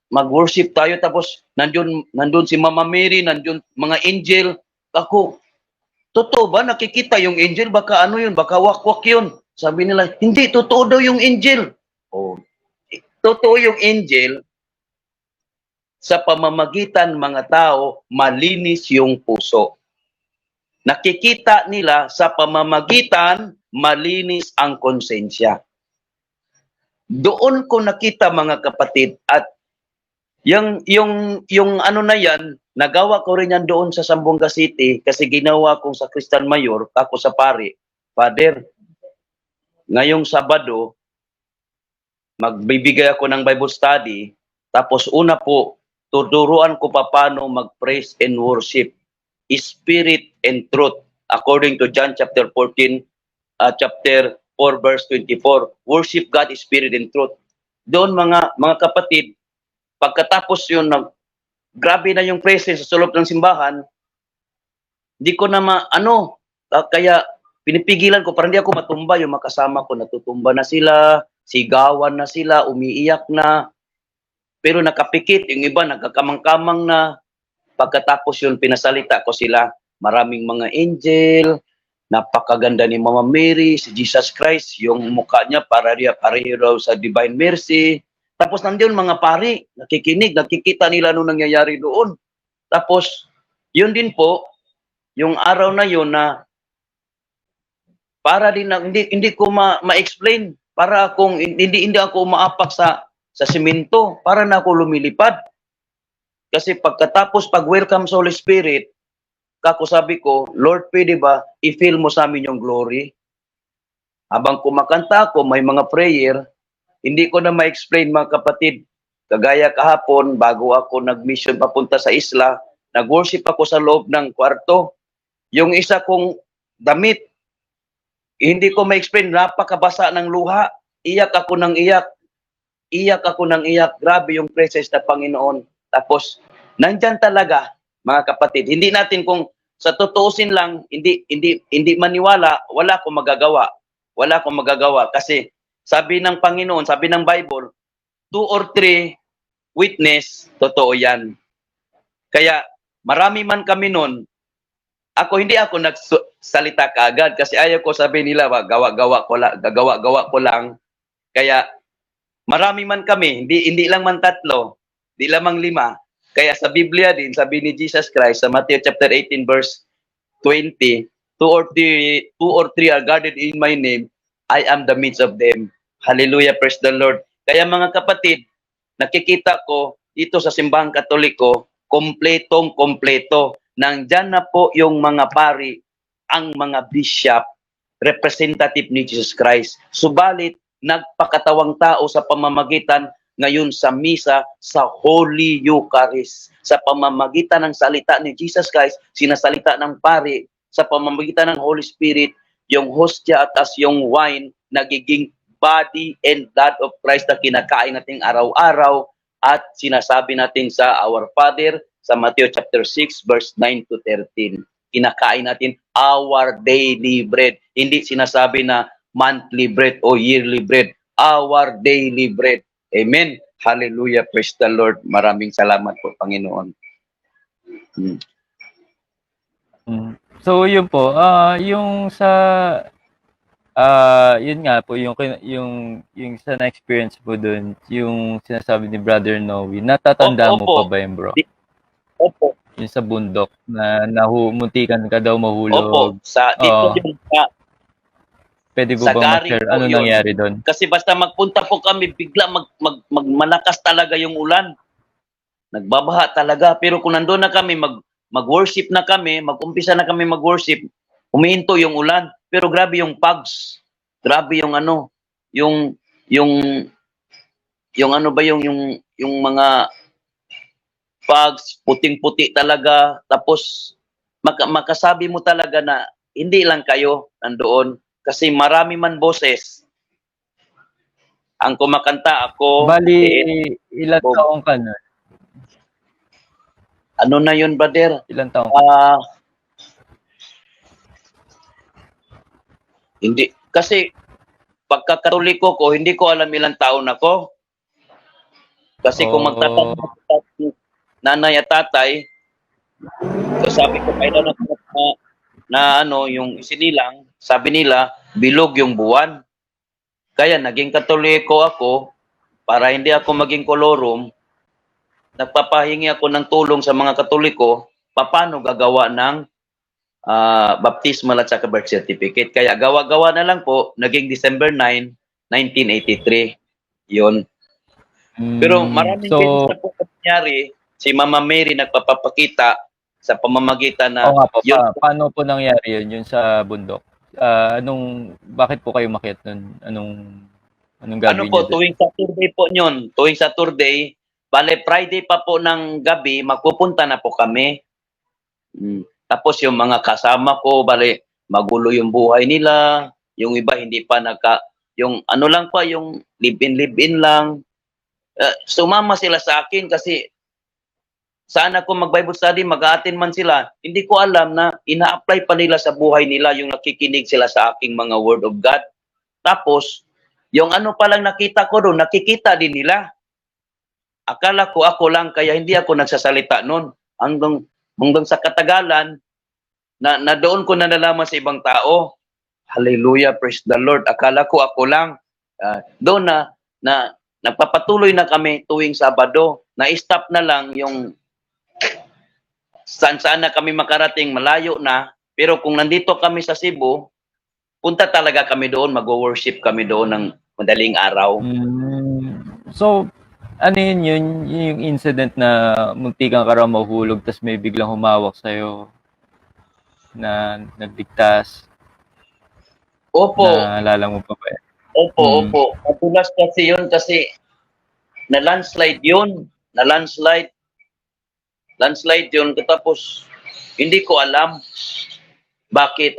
mag-worship tayo, tapos nandun si Mama Mary, nandun mga angel. Ako, totoo ba? Nakikita yung angel? Baka ano yun? Baka wakwak yun. Sabi nila, hindi, totoo daw yung angel. Oh, totoo yung angel, sa pamamagitan mga tao, malinis yung puso. Nakikita nila sa pamamagitan, malinis ang konsensya. Doon ko nakita mga kapatid, at yung ano na yan, nagawa ko rin yan doon sa Zamboanga City kasi ginawa kong sa Christian Mayor, ako sa pari. Father, ngayong Sabado, magbibigay ako ng Bible study, tapos una po, tuturuan ko paano mag-praise and worship, spirit and truth, according to John chapter 14, chapter 4, verse 24. Worship God, spirit and truth. Doon mga kapatid, pagkatapos yun, grabe na yung presence sa loob ng simbahan, di ko na kaya pinipigilan ko, para hindi ako matumba. Yung makasama ko, natutumba na sila, sigawan na sila, umiiyak na, pero nakapikit, yung iba nagkakamang-kamang na. Pagkatapos yun, pinasalita ko sila, maraming mga angel, napakaganda ni Mama Mary, si Jesus Christ, yung mukha niya pareho raw sa Divine Mercy. Tapos nandiyon mga pari, nakikinig, nakikita nila nung nangyayari doon. Tapos, yun din po, yung araw na yun na para din na, hindi ko ma-explain, para akong hindi ako umaapak sa semento, para na ako lumilipad. Kasi pagkatapos pag-welcome sa Holy Spirit, kako sabi ko, Lord, pwede ba i-feel mo sa amin yung glory? Habang kumakanta ako, may mga prayer, hindi ko na ma-explain mga kapatid. Kagaya kahapon, bago ako nag-mission papunta sa isla, nag-worship ako sa loob ng kwarto. Yung isa kong damit, hindi ko ma-explain, napakabasa ng luha. Iyak ako ng iyak. Iyak ako ng iyak. Grabe yung presence na Panginoon. Tapos, nandyan talaga, mga kapatid. Hindi natin kung sa tutuusin lang, hindi maniwala, wala akong magagawa. Wala akong magagawa. Kasi, sabi ng Panginoon, sabi ng Bible, 2 or 3 witness, totoo yan. Kaya, marami man kami nun, hindi ako nagsalita kaagad kasi ayaw ko sabihin nila, gawa-gawa ko lang. Kaya, marami man kami, hindi lang man 3, hindi lamang 5. Kaya sa Biblia din, sabi ni Jesus Christ sa Matthew chapter 18 verse 20, 2 or 3 are gathered in my name, I am the midst of them. Hallelujah, praise the Lord. Kaya mga kapatid, nakikita ko dito sa simbahang Katoliko, kompletong-kompleto. Nandyan na po yung mga pari, ang mga bishop, representative ni Jesus Christ. Subalit, nagpakatawang tao sa pamamagitan ngayon sa misa, sa Holy Eucharist. Sa pamamagitan ng salita ni Jesus Christ, sinasalita ng pari, sa pamamagitan ng Holy Spirit, yung hostya at yung wine, nagiging body and blood of Christ na kinakain natin araw-araw, at sinasabi natin sa Our Father, sa Matthew chapter 6, verse 9 to 13. Kinakain natin our daily bread. Hindi sinasabi na monthly bread o yearly bread. Our daily bread. Amen. Hallelujah. Praise the Lord. Maraming salamat po, Panginoon. So, yun po. Yung sa yun nga po, yung sa na-experience po dun, yung sinasabi ni Brother Noe, natatanda mo pa ba yun, bro? Opo. Yung sa bundok na muntikan ka daw Opo. mahulog. Dito yung pwede po sa bang garing ma-share? po Ano yun. nangyari doon? Kasi basta magpunta po kami, bigla malakas talaga yung ulan. Nagbabaha talaga. Pero kung nandun na kami, mag-worship na kami, mag-umpisa na kami mag-worship, humihinto yung ulan. Pero grabe yung pugs. Grabe yung yung ano ba yung mga pugs, puting-puti talaga. Tapos, makasabi mo talaga na hindi lang kayo nandoon. Kasi marami man boses. Ang kumakanta ako. Bali, ilang taong ka na? Ano na yun, brother? Ilang taon? Ah, hindi. Kasi pagkakatoliko ko, hindi ko alam ilang taon ako. Kasi kung Oh, magtatanong sa nanay at tatay, so sabi ko, kailan ako na ano, yung isinilang, sabi nila, bilog yung buwan. Kaya naging katoliko ako para hindi ako maging kolorum. Nagpapahingi ako ng tulong sa mga katoliko, paano gagawa ng baptismal at saka birth certificate. Kaya gawa-gawa na lang po, naging December 9, 1983. Yun. Pero maraming beses so, na po nangyari, si Mama Mary nagpapakita sa pamamagitan na oo nga po, yun, paano po nangyari yun, yun sa bundok? Bakit po kayo umakyat nun? Anong ano gagawin niyo po, dun? tuwing Saturday po yun, tuwing Saturday, bale Friday pa po ng gabi, magpupunta na po kami. Tapos yung mga kasama ko, bale, magulo yung buhay nila, yung iba hindi pa yung ano lang pa, yung live-in lang. Sumama sila sa akin kasi saan ako mag-Bible study, mag-a-attend man sila, hindi ko alam na ina-apply pa nila sa buhay nila yung nakikinig sila sa aking mga word of God. Tapos, yung ano palang nakita ko doon, nakikita din nila. Akala ko ako lang, kaya hindi ako nagsasalita noon. Hanggang sa katagalan, na doon ko na nalaman sa ibang tao. Hallelujah, praise the Lord. Akala ko ako lang. Doon na nagpapatuloy na kami tuwing Sabado. Na-stop na lang yung saan na kami makarating, malayo na. Pero kung nandito kami sa Cebu, punta talaga kami doon, mag-worship kami doon ng madaling araw. So, ano yun yung incident na muntikan ka raw mahulog tas may biglang humawak sa'yo na nagligtas, Opo, naalala mo pa ba yan? opo, Hmm. opo. Matulas kasi yun kasi na-landslide yun. Na-landslide. Landslide yun. Tapos, hindi ko alam bakit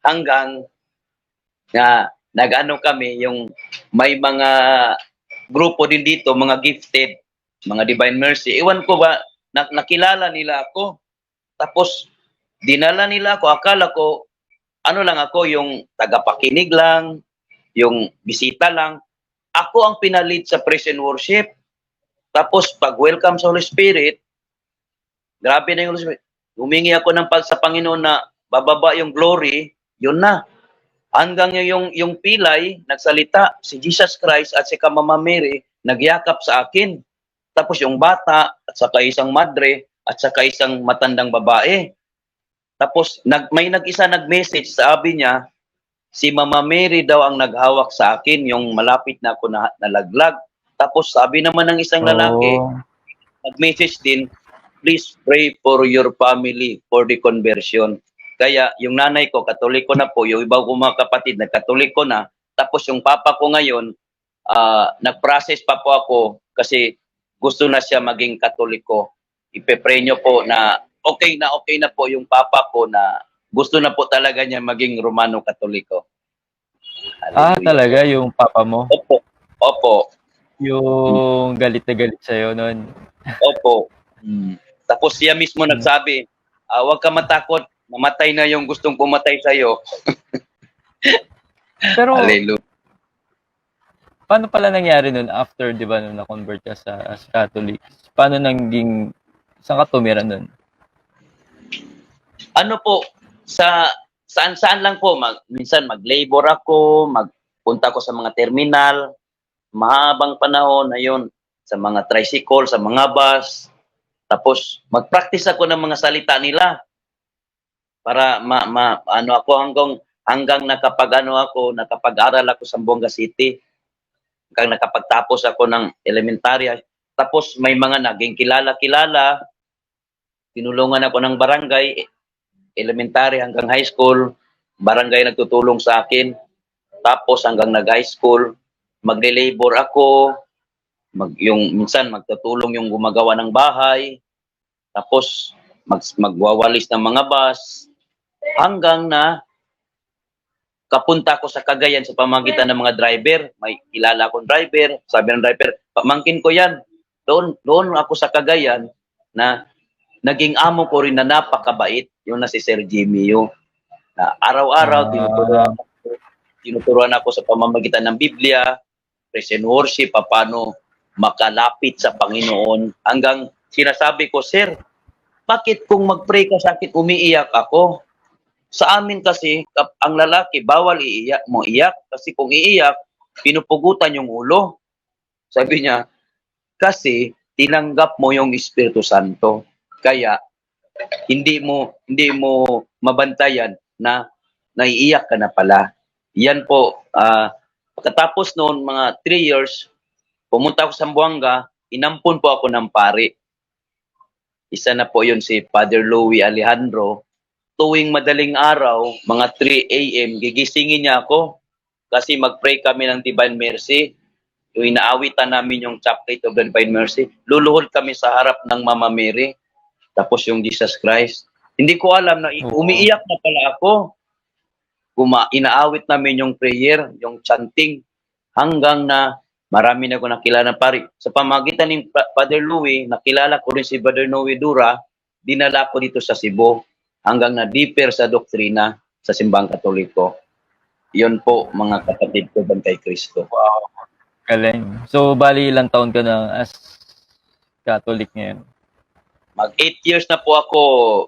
hanggang na nag-ano kami, yung may mga grupo din dito, mga gifted, mga Divine Mercy. Iwan ko ba, nakilala nila ako. Tapos, dinala nila ako. Akala ko, ano lang ako, yung tagapakinig lang, yung bisita lang. Ako ang pinalit sa praise and worship. Tapos, pag welcome sa Holy Spirit, grabe na yung Holy Spirit. Humingi ako ng sa Panginoon na bababa yung glory, yun na. Hanggang yung pilay, nagsalita, si Jesus Christ at si Mama Mary, nagyakap sa akin. Tapos yung bata, at saka isang madre, at saka isang matandang babae. Tapos may nag-isa nag-message, sabi niya, si Mama Mary daw ang naghawak sa akin, yung malapit na ako na nalaglag. Tapos sabi naman ng isang lalaki, Oh, nag-message din, please pray for your family for the conversion. Kaya yung nanay ko, katoliko na po, yung iba ko mga kapatid, nagkatoliko na. Tapos yung papa ko ngayon, nag-process pa po ako kasi gusto na siya maging katoliko. Ipe-pray nyo po na okay na po yung papa ko na gusto na po talaga niya maging Romano Katoliko. Hallelujah po. talaga yung papa mo? Opo, opo, Yung galit na galit sa'yo nun? opo. Tapos siya mismo Hmm. nagsabi, huwag ka matakot, mamatay na yung gustong pumatay sa'yo. Pero, Hallelujah. paano pala nangyari nun after, di ba, nung na-convert ka as Catholic? Paano naging, saan ka tumira nun? Ano po, saan-saan lang po, minsan mag-labor ako, magpunta ko sa mga terminal, mahabang panahon, ayun, sa mga tricycle, sa mga bus. Tapos, mag-practice ako ng mga salita nila para ano ako hanggang nakapag-aral ako sa Buanga City. Hanggang nakapagtapos ako ng elementarya. Tapos may mga naging kilala-kilala, tinulungan ako ng barangay, elementary hanggang high school, barangay nagtutulong sa akin. Tapos hanggang nag-high school, magle-labor ako, yung minsan magtutulong yung gumagawa ng bahay, tapos magwawalis ng mga bus, hanggang na kapunta ko sa Cagayan sa pamagitan ng mga driver. May kilala akong driver, sabi ng driver, pamangkin ko yan. doon ako sa Cagayan na naging amo ko rin na napakabait, yung na si Sir Jimmy, yung na araw-araw tinuturuan ako sa pamamagitan ng Biblia, praise and worship, paano makalapit sa Panginoon. Hanggang sinasabi ko, Sir, bakit kung mag-pray ka sa akin, umiiyak ako? Sa amin kasi, ang lalaki, bawal iiyak kasi kung iiyak, pinupugutan yung ulo. Sabi niya, kasi tinanggap mo yung Espiritu Santo. Kaya hindi mo mabantayan na naiiyak ka na pala. Yan po, pagkatapos noon, mga 3 years, pumunta ako sa Zamboanga, inampun po ako ng pari. Isa na po yun si Father Louie Alejandro. Tuwing madaling araw, mga 3 a.m., gigisingin niya ako kasi mag-pray kami ng Divine Mercy. Yung inaawitan namin yung Chaplet of the Divine Mercy. Luluhod kami sa harap ng Mama Mary. Tapos yung Jesus Christ. Hindi ko alam na umiiyak na pala ako. Inaawit namin yung prayer, yung chanting, hanggang na marami na ako nakilala ng pari. Sa pamagitan ni Father Louie, nakilala ko rin si Father Noe Dura, dinala ko dito sa Cebu, hanggang na deeper sa doktrina sa Simbahang Katoliko. Yun po, mga kapatid ko kay Kristo. Wow. Galing. So, bali ilang taon ka na as Catholic ngayon? Mag 8 years na po ako,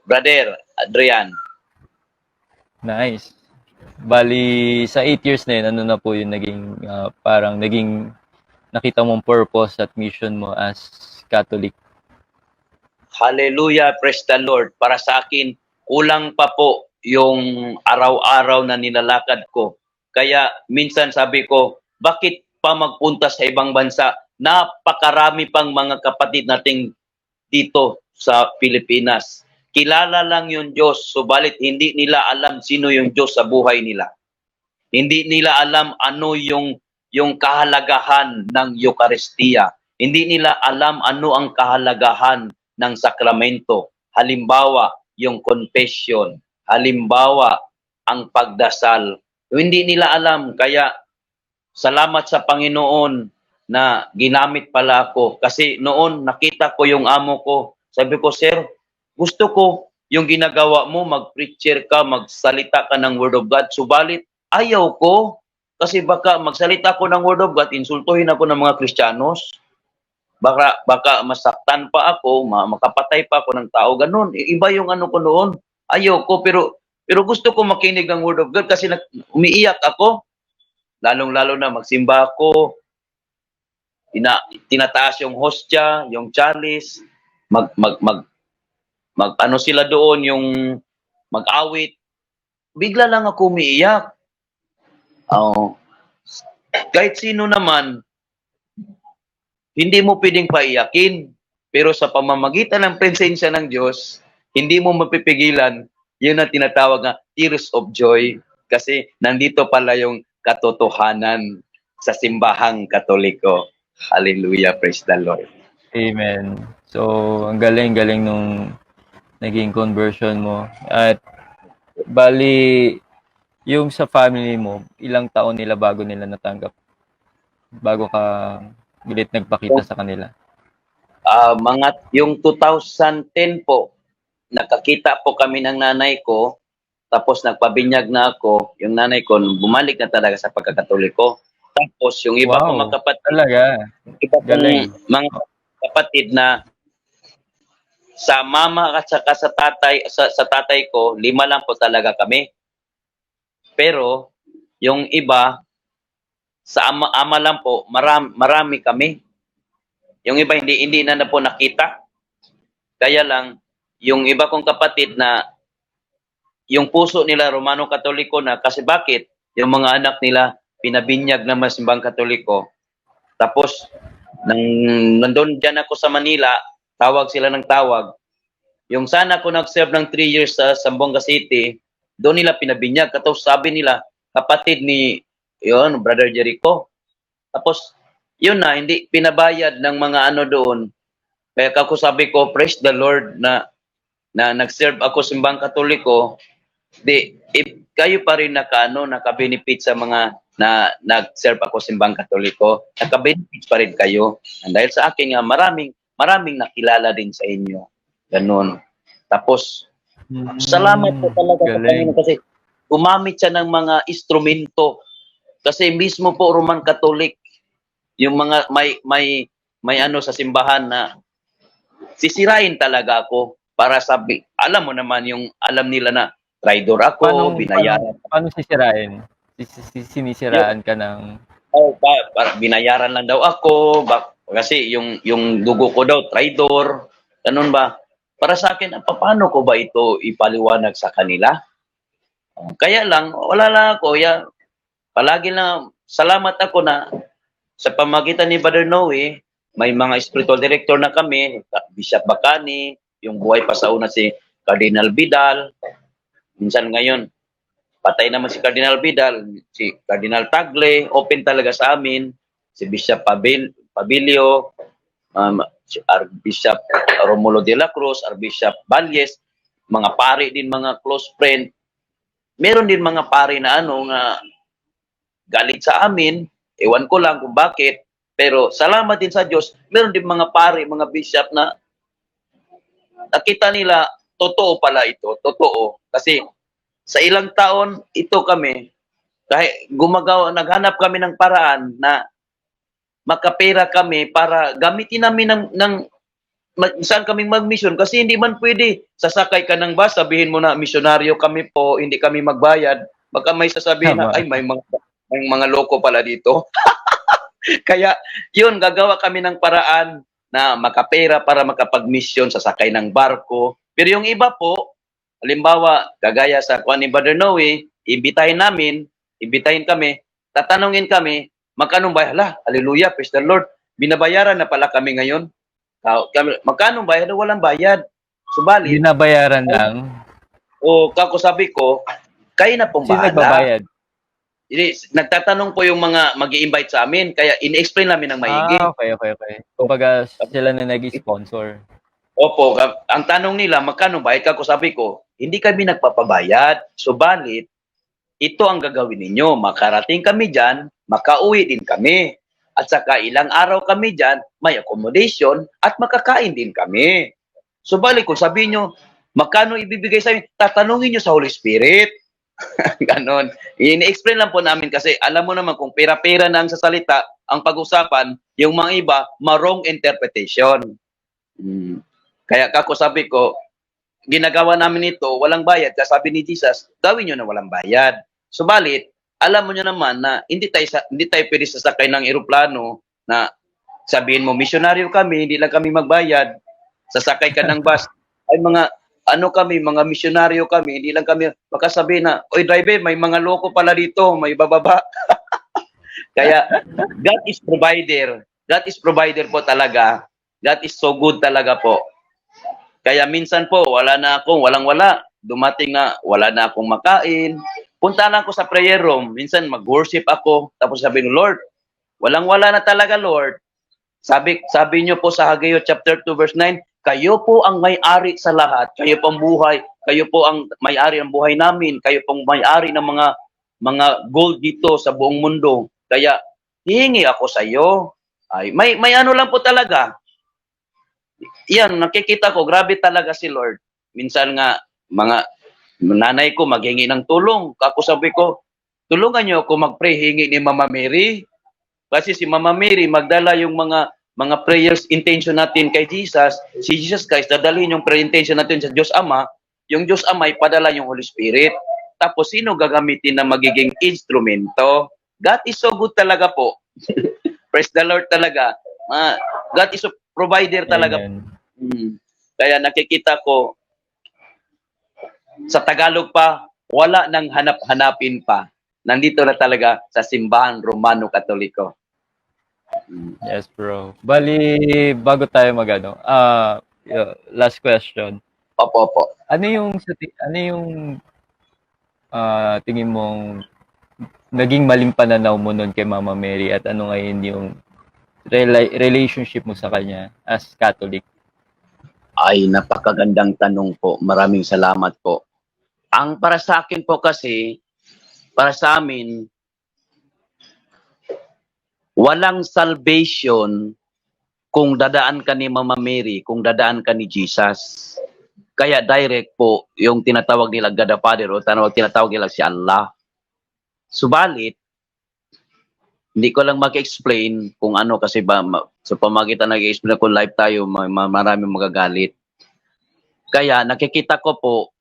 Brother Adrian. Nice. Bali, sa 8 years na yun, ano na po yung naging, parang naging nakita mong purpose at mission mo as Catholic? Hallelujah, praise the Lord. Para sa akin, kulang pa po yung araw-araw na nilalakad ko. Kaya minsan sabi ko, bakit pa magpunta sa ibang bansa? Napakarami pang mga kapatid nating dito sa Pilipinas. Kilala lang yung Diyos, subalit hindi nila alam sino yung Diyos sa buhay nila. Hindi nila alam ano yung kahalagahan ng Eucharistia. Hindi nila alam ano ang kahalagahan ng sakramento. Halimbawa, yung confession. Halimbawa, ang pagdasal. Hindi nila alam. Kaya, salamat sa Panginoon na ginamit pala ako. Kasi noon, nakita ko yung amo ko. Sabi ko, Sir, gusto ko yung ginagawa mo, mag-preacher ka, magsalita ka ng Word of God. Subalit, ayaw ko. Kasi baka magsalita ko ng Word of God, insultuhin ako ng mga Kristiyanos. Baka masaktan pa ako, makapatay pa ako ng tao, ganun. Iba yung ano ko noon. Ayaw ko, pero gusto ko makinig ng Word of God kasi umiiyak ako. Lalong-lalo na magsimba ako, tinataas yung hostya, yung chalice, ano sila doon, yung mag-awit. Bigla lang ako umiiyak. Kahit sino naman, hindi mo pwedeng paiyakin. Pero sa pamamagitan ng presensya ng Diyos, hindi mo mapipigilan. Yun ang tinatawag na tears of joy. Kasi nandito pala yung katotohanan sa simbahang Katoliko. Hallelujah, praise the Lord. Amen. So, ang galing-galing nung naging conversion mo. At bali, yung sa family mo, ilang taon nila bago nila natanggap? Bago ka gilit nagpakita sa kanila? Yung 2010 po, nakakita po kami ng nanay ko, tapos nagpabinyag na ako, yung nanay ko, bumalik na talaga sa pagkakatoliko. Tapos yung iba Wow, ko mga kapatid, talaga. iba kong Galing. mga kapatid na sa mama at saka sa tatay ko, 5 lang po talaga kami. Pero yung iba sa ama lang po, marami kami. Yung iba hindi na po nakita. Kaya lang yung iba kong kapatid na yung puso nila Romano Katoliko na, kasi bakit? Yung mga anak nila pinabinyag na Simbahang Katoliko. Tapos nandun dyan ako sa Manila, tawag sila ng tawag. Yung sana ko nag-serve ng 3 years sa Zamboanga City, doon nila pinabinyag. Tapos sabi nila, kapatid ni Brother Jericho. Tapos, yun na, hindi pinabayad ng mga ano doon. Kaya ako sabi ko, praise the Lord na nag-serve ako Simbahang Katoliko. kayo pa rin naka-benefit sa mga na nag-serve ako sa simbang Katoliko. Naka-benefit pa rin kayo. And dahil sa akin nga, maraming nakilala din sa inyo. Ganun. Tapos, salamat po talaga sa Galing. Panginoon kasi gumamit siya ng mga instrumento. Kasi mismo po Roman Catholic, yung mga may ano sa simbahan na sisirain talaga ako para sabi, alam mo naman yung alam nila na traitor ako, binayaran. Paano sisirain? Sinisiraan ka ng... Oh, binayaran lang daw ako, kasi yung dugo ko daw traitor. Ganun ba? Para sa akin, paano ko ba ito ipaliwanag sa kanila? Kaya lang, wala lang ako. Palagi na salamat ako na sa pamagitan ni Brother Noe, may mga spiritual director na kami, Bishop Bacani, yung buhay pa sa una si Cardinal Vidal. Minsan ngayon, patay naman si Cardinal Vidal, si Cardinal Tagle, open talaga sa amin, si Bishop Pabilio, si Archbishop Romulo de la Cruz, Archbishop Valles, mga pari din, mga close friend. Meron din mga pari na na galit sa amin, ewan ko lang kung bakit, pero salamat din sa Diyos, meron din mga pari, mga bishop na nakita nila, totoo pala ito, totoo. Kasi sa ilang taon, ito kami, kahit naghanap kami ng paraan na makapera kami para gamitin namin saan kami mag-mission. Kasi hindi man pwede, sasakay ka ng bus, sabihin mo na, misyonaryo kami po, hindi kami magbayad. Baka may sasabihin na, ay, may mga loko pala dito. Kaya, yun, gagawa kami ng paraan na makapera para makapag-mission, sasakay ng barko. Pero yung iba po, halimbawa, kagaya sa Juan ni Brother Noe, imbitahin kami, tatanungin kami, magkano bayad? Hala, hallelujah, praise the Lord. Binabayaran na pala kami ngayon. Magkano bayad? Walang bayad. Subalit, Binabayaran lang. o kako sabi ko, kayo na pong Sino bahala. nagbabayad? Nagtatanong po yung mga mag-i-invite sa amin, kaya in-explain namin ng maigi. Okay. Kumbaga, sila na nag-sponsor. Opo, ang tanong nila, magkano bayad? Kako sabi ko, hindi kami nagpapabayad. Subalit, ito ang gagawin ninyo. Makarating kami dyan, makauwi din kami. At saka ilang araw kami dyan, may accommodation at makakain din kami. Subalit, kung sabihin nyo, magkano ibibigay sa amin, tatanungin nyo sa Holy Spirit. Ganon. I-explain lang po namin kasi alam mo naman kung pera-pera na ang sasalita, ang pag-usapan, yung mga iba, marong interpretation. Kaya kako sabi ko, ginagawa namin ito, walang bayad. Kasi sabi ni Jesus, gawin nyo na walang bayad. Subalit, alam mo nyo naman na hindi tayo pwede sasakay ng eroplano na sabihin mo, misyonaryo kami, hindi lang kami magbayad. Sasakay ka ng bus. Ay mga misyonaryo kami, hindi lang kami makasabi na, oy driver, may mga loko pala dito, may bababa. Kaya, God is provider. God is provider po talaga. God is so good talaga po. Kaya minsan po, walang-wala. Dumating na, wala na akong makain. Punta na ako sa prayer room. Minsan, mag-worship ako. Tapos sabi ng Lord, walang-wala na talaga, Lord. Sabi niyo po sa Hageo chapter 2 verse 9, kayo po ang may-ari sa lahat. Kayo po ang buhay. Kayo po ang may-ari ng buhay namin. Kayo po ang may-ari ng mga gold dito sa buong mundo. Kaya hihingi ako sa iyo. Ay, may ano lang po talaga. Yan, nakikita ko, grabe talaga si Lord. Minsan nga, mga nanay ko maghingi ng tulong. Ako sabi ko, tulungan niyo ako mag-pray, hingi ni Mama Mary. Kasi si Mama Mary, magdala yung mga prayers intention natin kay Jesus. Si Jesus Christ, dadalhin yung prayer intention natin sa Diyos Ama. Yung Diyos Ama, ipadala yung Holy Spirit. Tapos, sino gagamitin na magiging instrumento? God is so good talaga po. Praise the Lord talaga. God is a provider talaga. Kaya nakikita ko, sa Tagalog pa, wala nang hanap-hanapin pa. Nandito na talaga sa simbahan Romano Katoliko. Yes, bro. Bali, bago tayo last question. Opo. Ano yung tingin mong naging maling pananaw mo nun kay Mama Mary at ano ngayon yung relationship mo sa kanya as Catholic? Ay, napakagandang tanong po. Maraming salamat po. Ang para sa akin po kasi, para sa amin, walang salvation kung dadaan ka ni Mama Mary, kung dadaan ka ni Jesus. Kaya direct po yung tinatawag nila God the Father o tinatawag nila si Allah. Subalit, hindi ko lang mag-explain kung ano kasi sa pamagitan nag-explain ko live tayo, maraming magagalit. Kaya nakikita ko po,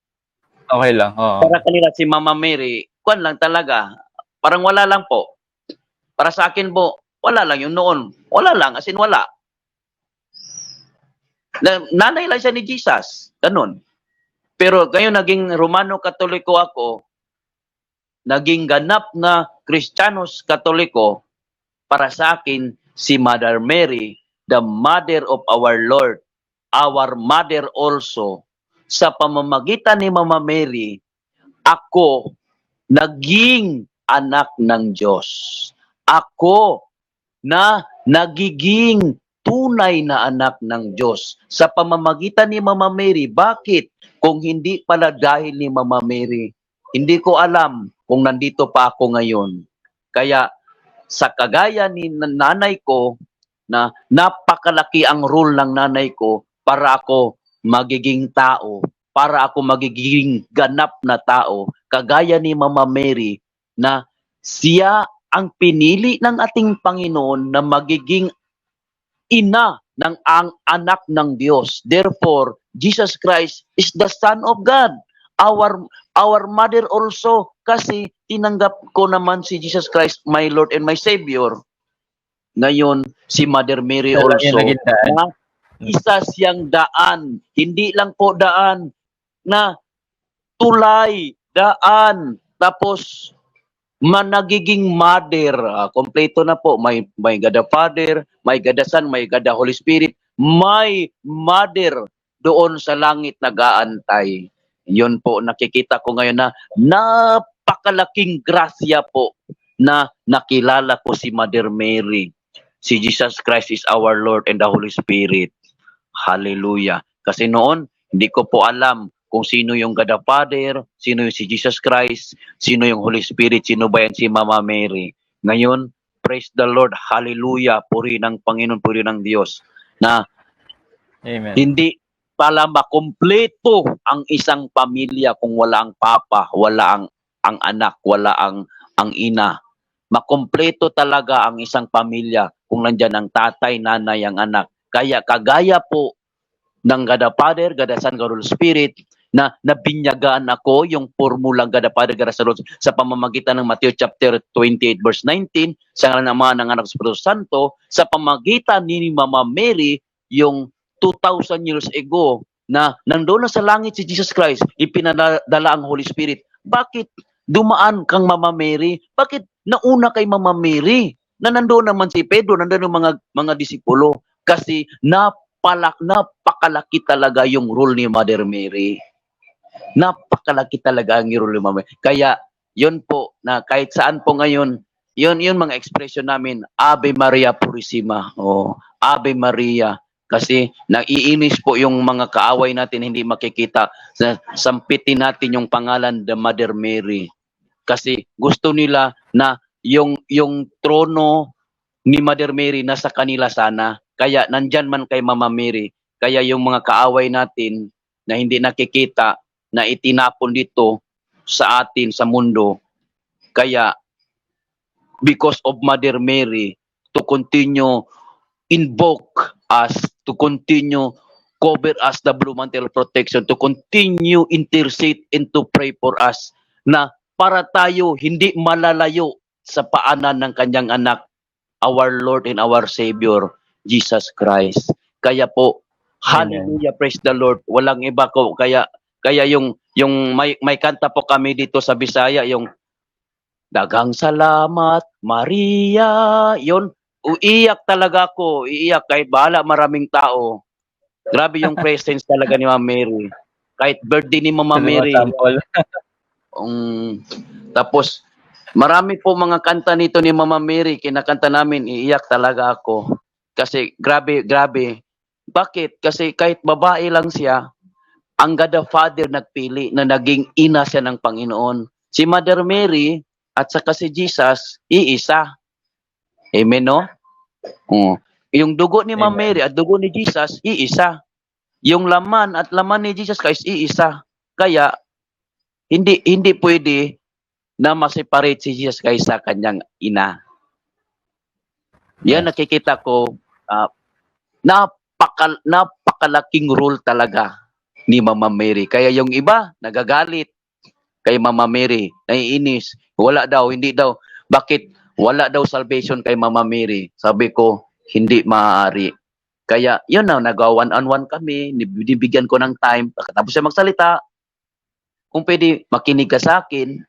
Okay lang, oo. para kanila si Mama Mary, kwan lang talaga, parang wala lang po. Para sa akin po, wala lang yung noon. Wala lang, as in wala. Nanay lang siya ni Jesus. Ganun. Pero ngayon naging Romano Katoliko ako, naging ganap na Kristiyanos Katoliko, para sa akin, si Mother Mary, the Mother of our Lord, our Mother also, sa pamamagitan ni Mama Mary, ako naging anak ng Diyos. Ako na nagiging tunay na anak ng Diyos sa pamamagitan ni Mama Mary. Bakit? Kung hindi pala dahil ni Mama Mary, hindi ko alam kung nandito pa ako ngayon. Kaya sa kagaya ni nanay ko, na napakalaki ang role ng nanay ko para ako magiging tao, para ako magiging ganap na tao, kagaya ni Mama Mary, na siya ang pinili ng ating Panginoon na magiging ina ng ang anak ng Diyos. Therefore, Jesus Christ is the Son of God. Our mother also, kasi tinanggap ko naman si Jesus Christ, my Lord and my Savior. Ngayon, si Mother Mary Siya lang also, yung naging daan. na isa siyang daan, hindi lang po daan, na tulay, daan, tapos nagiging mother. Kompleto na po, may God the Father, may God the Son, may God the Holy Spirit, may mother doon sa langit nag-aantay. Yun po, nakikita ko ngayon na napakalaking grasya po na nakilala ko si Mother Mary. Si Jesus Christ is our Lord and the Holy Spirit. Hallelujah. Kasi noon, hindi ko po alam kung sino yung God the Father, sino yung si Jesus Christ, sino yung Holy Spirit, sino ba yan si Mama Mary. Ngayon, praise the Lord, hallelujah, puri ng Panginoon, puri ng Diyos, na Amen. hindi pala makumpleto ang isang pamilya kung wala ang papa, wala ang anak, wala ang ina. Makumpleto talaga ang isang pamilya kung nandyan ang tatay, nanay, ang anak. Kaya kagaya po ng God the Father, God the Son, God the Holy Spirit, na nabinyagaan ako yung formulang God the Father, God the Son, sa pamamagitan ng Matthew chapter 28 verse 19, sa ngalan ng Ama, ng Anak, ng Espiritu Santo, sa pamamagitan ni Mama Mary, yung 2,000 years ago, na nandoon na sa langit si Jesus Christ, ipinadala ang Holy Spirit. Bakit dumaan kang Mama Mary? Bakit nauna kay Mama Mary? Na nandoon naman si Pedro, nandoon yung mga disipulo. Kasi napakalaki talaga yung role ni Mother Mary. Napakalaki talaga ang role ni Mama Mary. Kaya, yun po, na kahit saan po ngayon, yun mga expression namin, Ave Maria Purissima. Ave Maria. Kasi naiinis po yung mga kaaway natin, hindi makikita. Sampitin natin yung pangalan the Mother Mary. Kasi gusto nila na yung trono ni Mother Mary nasa kanila sana. Kaya nandyan man kay Mama Mary. Kaya yung mga kaaway natin na hindi nakikita, na itinapon dito sa atin, sa mundo. Kaya, because of Mother Mary, to continue invoke us, to continue cover us the blue mantle of protection, to continue intercede and to pray for us, na para tayo hindi malalayo sa paanan ng kanyang anak, our Lord and our Savior, Jesus Christ. Kaya po, hallelujah, praise the Lord. Walang iba ko. Kaya yung may kanta po kami dito sa Bisaya, yung Daghang salamat, Maria. Yun, uiyak talaga ako. Iiyak kahit bahala maraming tao. Grabe yung presence talaga ni Mama Mary. Kahit birthday ni Mama Mary. Tapos, marami po mga kanta nito ni Mama Mary. Kinakanta namin, iiyak talaga ako. Kasi grabe. Bakit? Kasi kahit babae lang siya, ang God the Father nagpili na naging ina siya ng Panginoon. Si Mother Mary, at saka si Jesus, iisa. Amen, no? Yung dugo ni Ma'am Amen. Mary at dugo ni Jesus, iisa. Yung laman at laman ni Jesus Christ, iisa. Kaya, hindi pwede na ma-separate si Jesus Christ sa kanyang ina. Yan Yes. nakikita ko, napakalaking role talaga ni Mama Mary. Kaya yung iba, nagagalit kay Mama Mary, naiinis. Wala daw, hindi daw. Bakit wala daw salvation kay Mama Mary? Sabi ko, hindi maaari. Kaya yun na, nag-one-on-one kami, nibigyan ko ng time. Tapos siya magsalita, kung pwede makinig ka sa akin,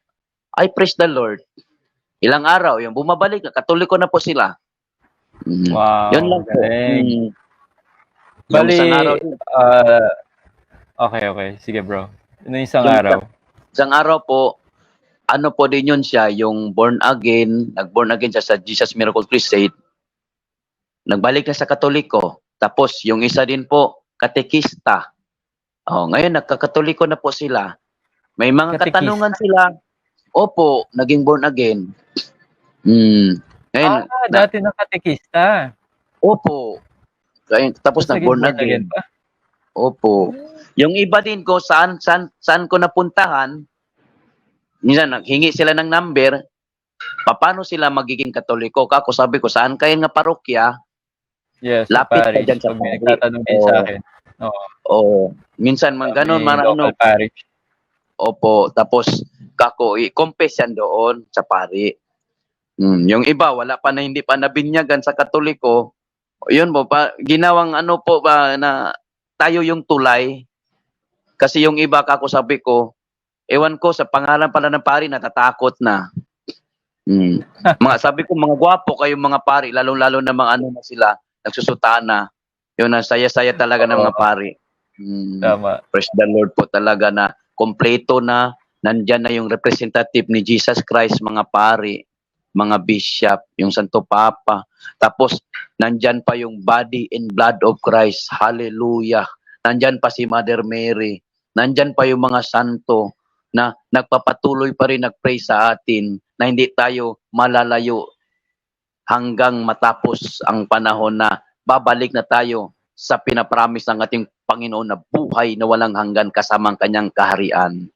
I praise the Lord. Ilang araw, yung bumabalik, katoliko na po sila. Yun Wow, lang po. galing. Yung isang araw, Bali, okay. Sige, bro. Ano yung isang yung araw? isang araw po, ano po din yun siya, yung born again, nag-born again siya sa Jesus Miracle Crusade, nagbalik na sa Katoliko. Tapos, yung isa din po, katekista. Ngayon, nagkakatoliko na po sila. May mga Katekista? katanungan sila. Opo, naging born again. Ngayon, Dati ng katekista. opo. Tapos Naging nag-born born again. pa? Opo. Yung iba din ko, saan ko napuntahan, minsan naghingi sila ng number, paano sila magiging Katoliko? Kako sabi ko, saan kayo nga parokya? Yes, Lapit ka parish. dyan sa Pag may pari. nagtatanong din sa akin. Oo. Oo. Minsan man ganun, May local parish. Opo. Tapos, kako, i-confess yan doon sa pari. Yung iba, wala pa na, hindi pa nabinyagan sa Katoliko. Yun po, ginawang ano po ba na tayo yung tulay. Kasi yung iba, kako sabi ko, ewan ko, sa pangalan pala ng pari, natatakot na. Sabi ko, mga gwapo kayong mga pari, lalong-lalo na mga ano na sila, nagsusutana. Yun, saya-saya talaga ng mga pari. Tama. Praise the Lord po talaga na kompleto na, nandyan na yung representative ni Jesus Christ, mga pari, mga bishop, yung Santo Papa. Tapos, nandyan pa yung body and blood of Christ. Hallelujah. Nandyan pa si Mother Mary. Nandyan pa yung mga santo na nagpapatuloy pa rin nag-pray sa atin na hindi tayo malalayo hanggang matapos ang panahon na babalik na tayo sa pinapromise ng ating Panginoon na buhay na walang hanggan kasamang kanyang kaharian.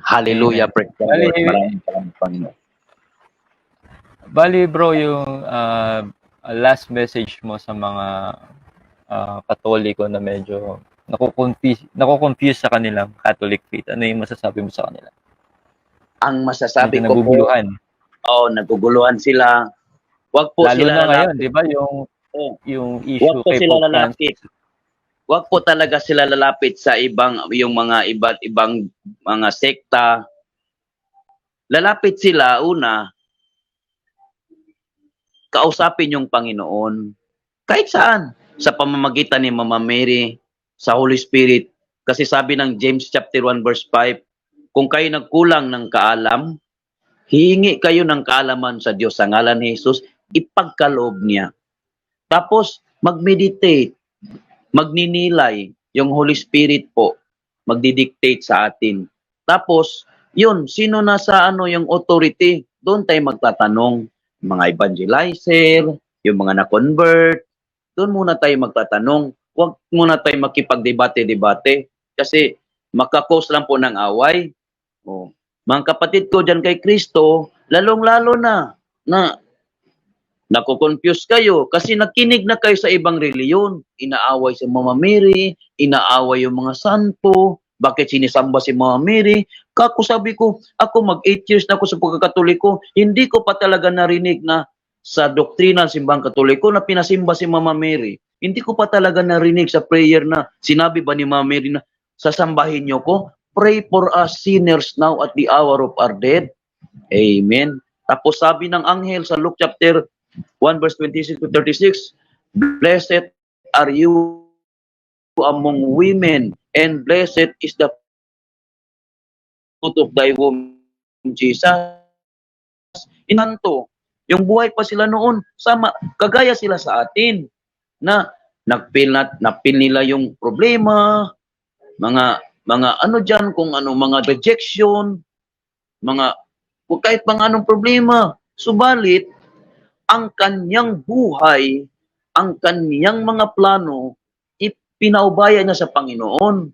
Hallelujah. Amen. Praise the Lord. Maraming Panginoon. Bali, bro, yung last message mo sa mga Katoliko na medyo nakukonfuse sa kanilang Catholic faith. Ano yung masasabi mo sa kanila? Ang masasabi Medyo ko naguguluhan. po, naguguluhan sila. Wag po Lalo sila na ngayon, lalapit. di ba, yung issue Wag po kay sila Pope Francis. lalapit. Wag po talaga sila lalapit sa yung mga iba't ibang mga sekta. Lalapit sila, una, kausapin yung Panginoon. Kahit saan. Sa pamamagitan ni Mama Mary, sa Holy Spirit. Kasi sabi ng James chapter 1 verse 5, kung kayo nagkulang ng kaalam, hihingi kayo ng kaalaman sa Diyos sa ngalan ni Jesus, ipagkaloob niya. Tapos, mag-meditate, magninilay, yung Holy Spirit po, magdidictate sa atin. Tapos, yun, sino nasa yung authority, doon tayo magtatanong. Mga evangelizer, yung mga na-convert, doon muna tayo magtatanong. Huwag muna tayo makipagdebate-debate kasi makakos lang po ng away. Mga kapatid ko dyan kay Kristo, lalong-lalo na nakukonfuse kayo kasi nakinig na kayo sa ibang reliyon. Inaaway si Mama Mary, inaaway yung mga santo, bakit sinisamba si Mama Mary? Kako sabi ko, ako mag 8 years na ako sa pagkakatoliko, hindi ko pa talaga narinig na sa doktrina ng simbang katoliko na pinasimba si Mama Mary. Hindi ko pa talaga narinig sa prayer na sinabi ba ni Mama Mary na sasambahin niyo ko? Pray for us sinners now at the hour of our death. Amen. Tapos sabi ng anghel sa Luke chapter 1 verse 26 to 36, blessed are you among women and blessed is the fruit of thy womb, Jesus. Inanto, yung buhay pa sila noon, kagaya sila sa atin, na napil nila yung problema, mga ano dyan, kung ano, mga rejection, mga o kahit pang anong problema. Subalit, ang kanyang buhay, ang kanyang mga plano, ipinaubaya niya sa Panginoon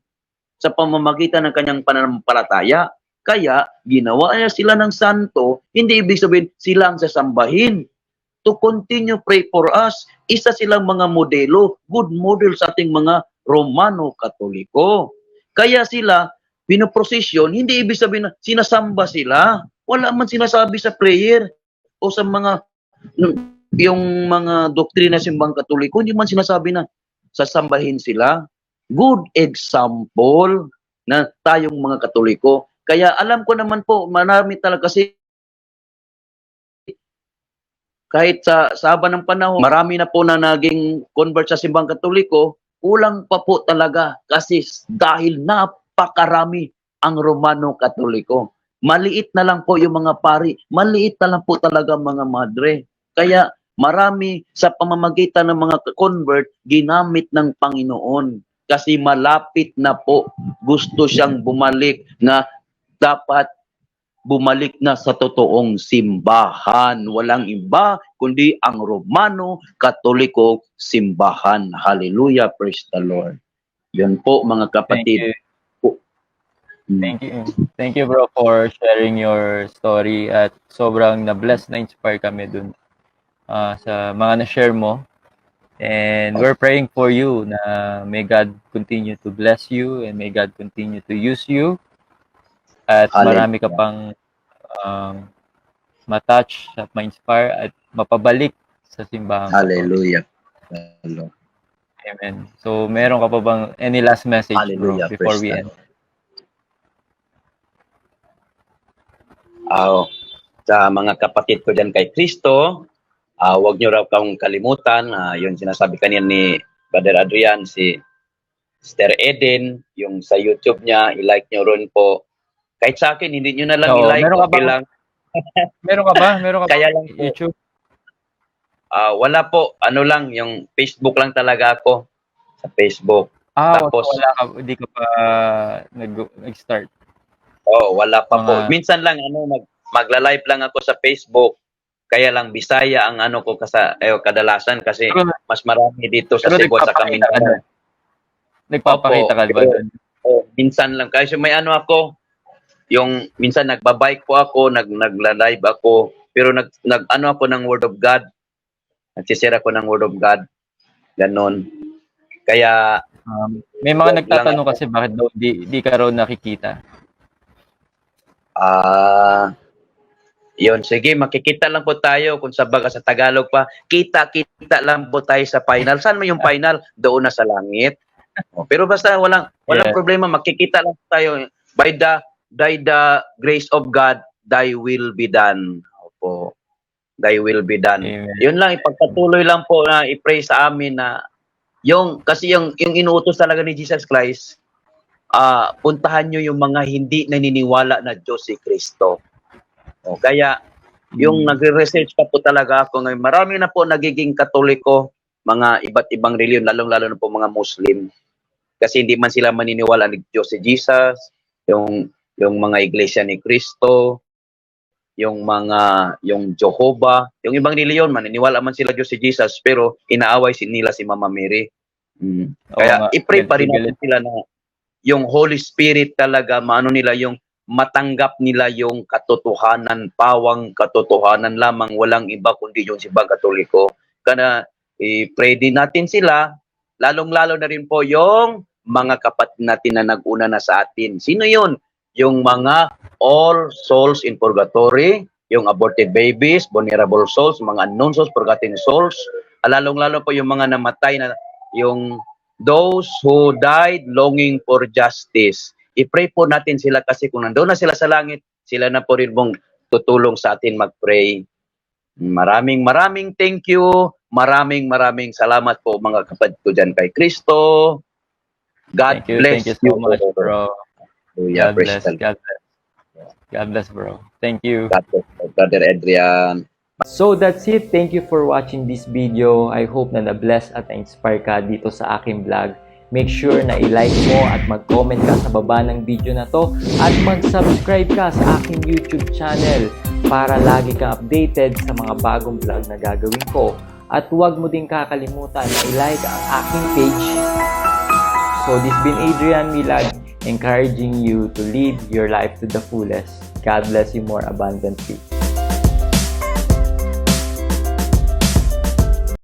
sa pamamagitan ng kanyang pananampalataya. Kaya, ginawa niya sila ng santo, hindi ibig sabihin sila ang sasambahin. To continue pray for us, isa silang mga modelo, good model sa ating mga Romano Katoliko. Kaya sila, pinoprosesyon, hindi ibig sabihin na sinasamba sila. Wala man sinasabi sa prayer o sa mga yung mga doktrina ng simbang Katoliko, hindi man sinasabi na sasambahin sila. Good example na tayong mga Katoliko. Kaya alam ko naman po, marami talaga kasi kahit sa haba ng panahon, marami na po na naging convert sa simbang Katoliko, kulang pa po talaga kasi dahil napakarami ang Romano Katoliko. Maliit na lang po yung mga pari, maliit na lang po talaga mga madre. Kaya marami sa pamamagitan ng mga convert, ginamit ng Panginoon. Kasi malapit na po, gusto siyang bumalik na dapat bumalik na sa totoong simbahan. Walang iba kundi ang Romano Katoliko simbahan. Hallelujah, praise the Lord. Yan po mga kapatid. Thank you. Thank you bro for sharing your story at sobrang na-bless, na-inspire kami dun sa mga na-share mo. And we're praying for you na may God continue to bless you and may God continue to use you. At marami ka pang matouch at ma-inspire at mapabalik sa simbahan. Hallelujah. Amen. So, meron ka pa bang any last message, Hallelujah, bro, before we end? Sa mga kapatid ko dyan kay Kristo, huwag nyo raw kang kalimutan, yung sinasabi kanina ni Brother Adrian, si Sister Eden, yung sa YouTube niya, i-like nyo rin po. Kahit sa akin, hindi nyo na lang i-like. Meron ka okay ba? Lang. Meron ka ba? Meron ka ba? Kaya lang po, YouTube? wala po. Ano lang, yung Facebook lang talaga ako. Sa Facebook. Tapos, wala ka, hindi ka pa nag-start? Wala pa po. Minsan lang, magla-live lang ako sa Facebook. Kaya lang, Bisaya ang ano ko kadalasan kasi mas marami dito sa Cebu sa Kamindanao. Nagpapakita ka ba doon? Minsan lang. Kasi may ano ako, yung minsan nagbabike po ako, nagla-live ako, pero nag-ano ako ng Word of God. Nagsishare ako ng Word of God. Ganon. Kaya may mga nagtatanong kasi bakit daw di ka raw nakikita. Yun, sige, makikita lang po tayo kung sa Tagalog pa. Kita lang po tayo sa final. Saan mo yung final? Doon na sa langit. Pero basta walang problema, makikita lang po tayo by the grace of God, thy will be done. Opo. Thy will be done. Amen. Yun lang, ipagpatuloy lang po na i-pray sa amin na kasi yung inuutos talaga ni Jesus Christ, puntahan nyo yung mga hindi naniniwala na Diyos si Kristo. Kaya, yung nagre-research pa po talaga ako ngayon, marami na po nagiging Katoliko, mga iba't ibang reliyon, lalong-lalo na po mga Muslim. Kasi hindi man sila maniniwala ni Diyos si Jesus, yung mga iglesia ni Kristo, yung Jehovah, yung ibang reliyon, maniniwala man sila Diyos si Jesus, pero inaaway nila si Mama Mary. Kaya i-pray pa rin natin sila na yung Holy Spirit talaga, nila yung matanggap nila yung katotohanan, pawang katotohanan lamang, walang iba kundi yung simbang Katoliko. Kaya i-pray din natin sila, lalong-lalo na rin po yung mga kapatid natin na nag-una na sa atin. Sino yun? Yung mga all souls in purgatory, yung aborted babies, vulnerable souls, mga unknown souls, forgotten souls, lalong-lalo po yung mga namatay na yung those who died longing for justice. I-pray po natin sila kasi kung nandoon na sila sa langit, sila na po rin pong tutulong sa atin mag-pray. Maraming thank you. Maraming salamat po mga kapatid ko dyan kay Kristo. God bless you. Thank you so much, bro. God bless. God bless, bro. Thank you. God bless, Brother Adrian. So that's it. Thank you for watching this video. I hope na na-bless at na-inspire ka dito sa aking vlog. Make sure na i-like mo at mag-comment ka sa baba ng video na to at mag-subscribe ka sa aking YouTube channel para lagi kang updated sa mga bagong vlog na gagawin ko. At huwag mo din kakalimutan na i-like ang aking page. So this been Adrian Milag, encouraging you to live your life to the fullest. God bless you more abundantly.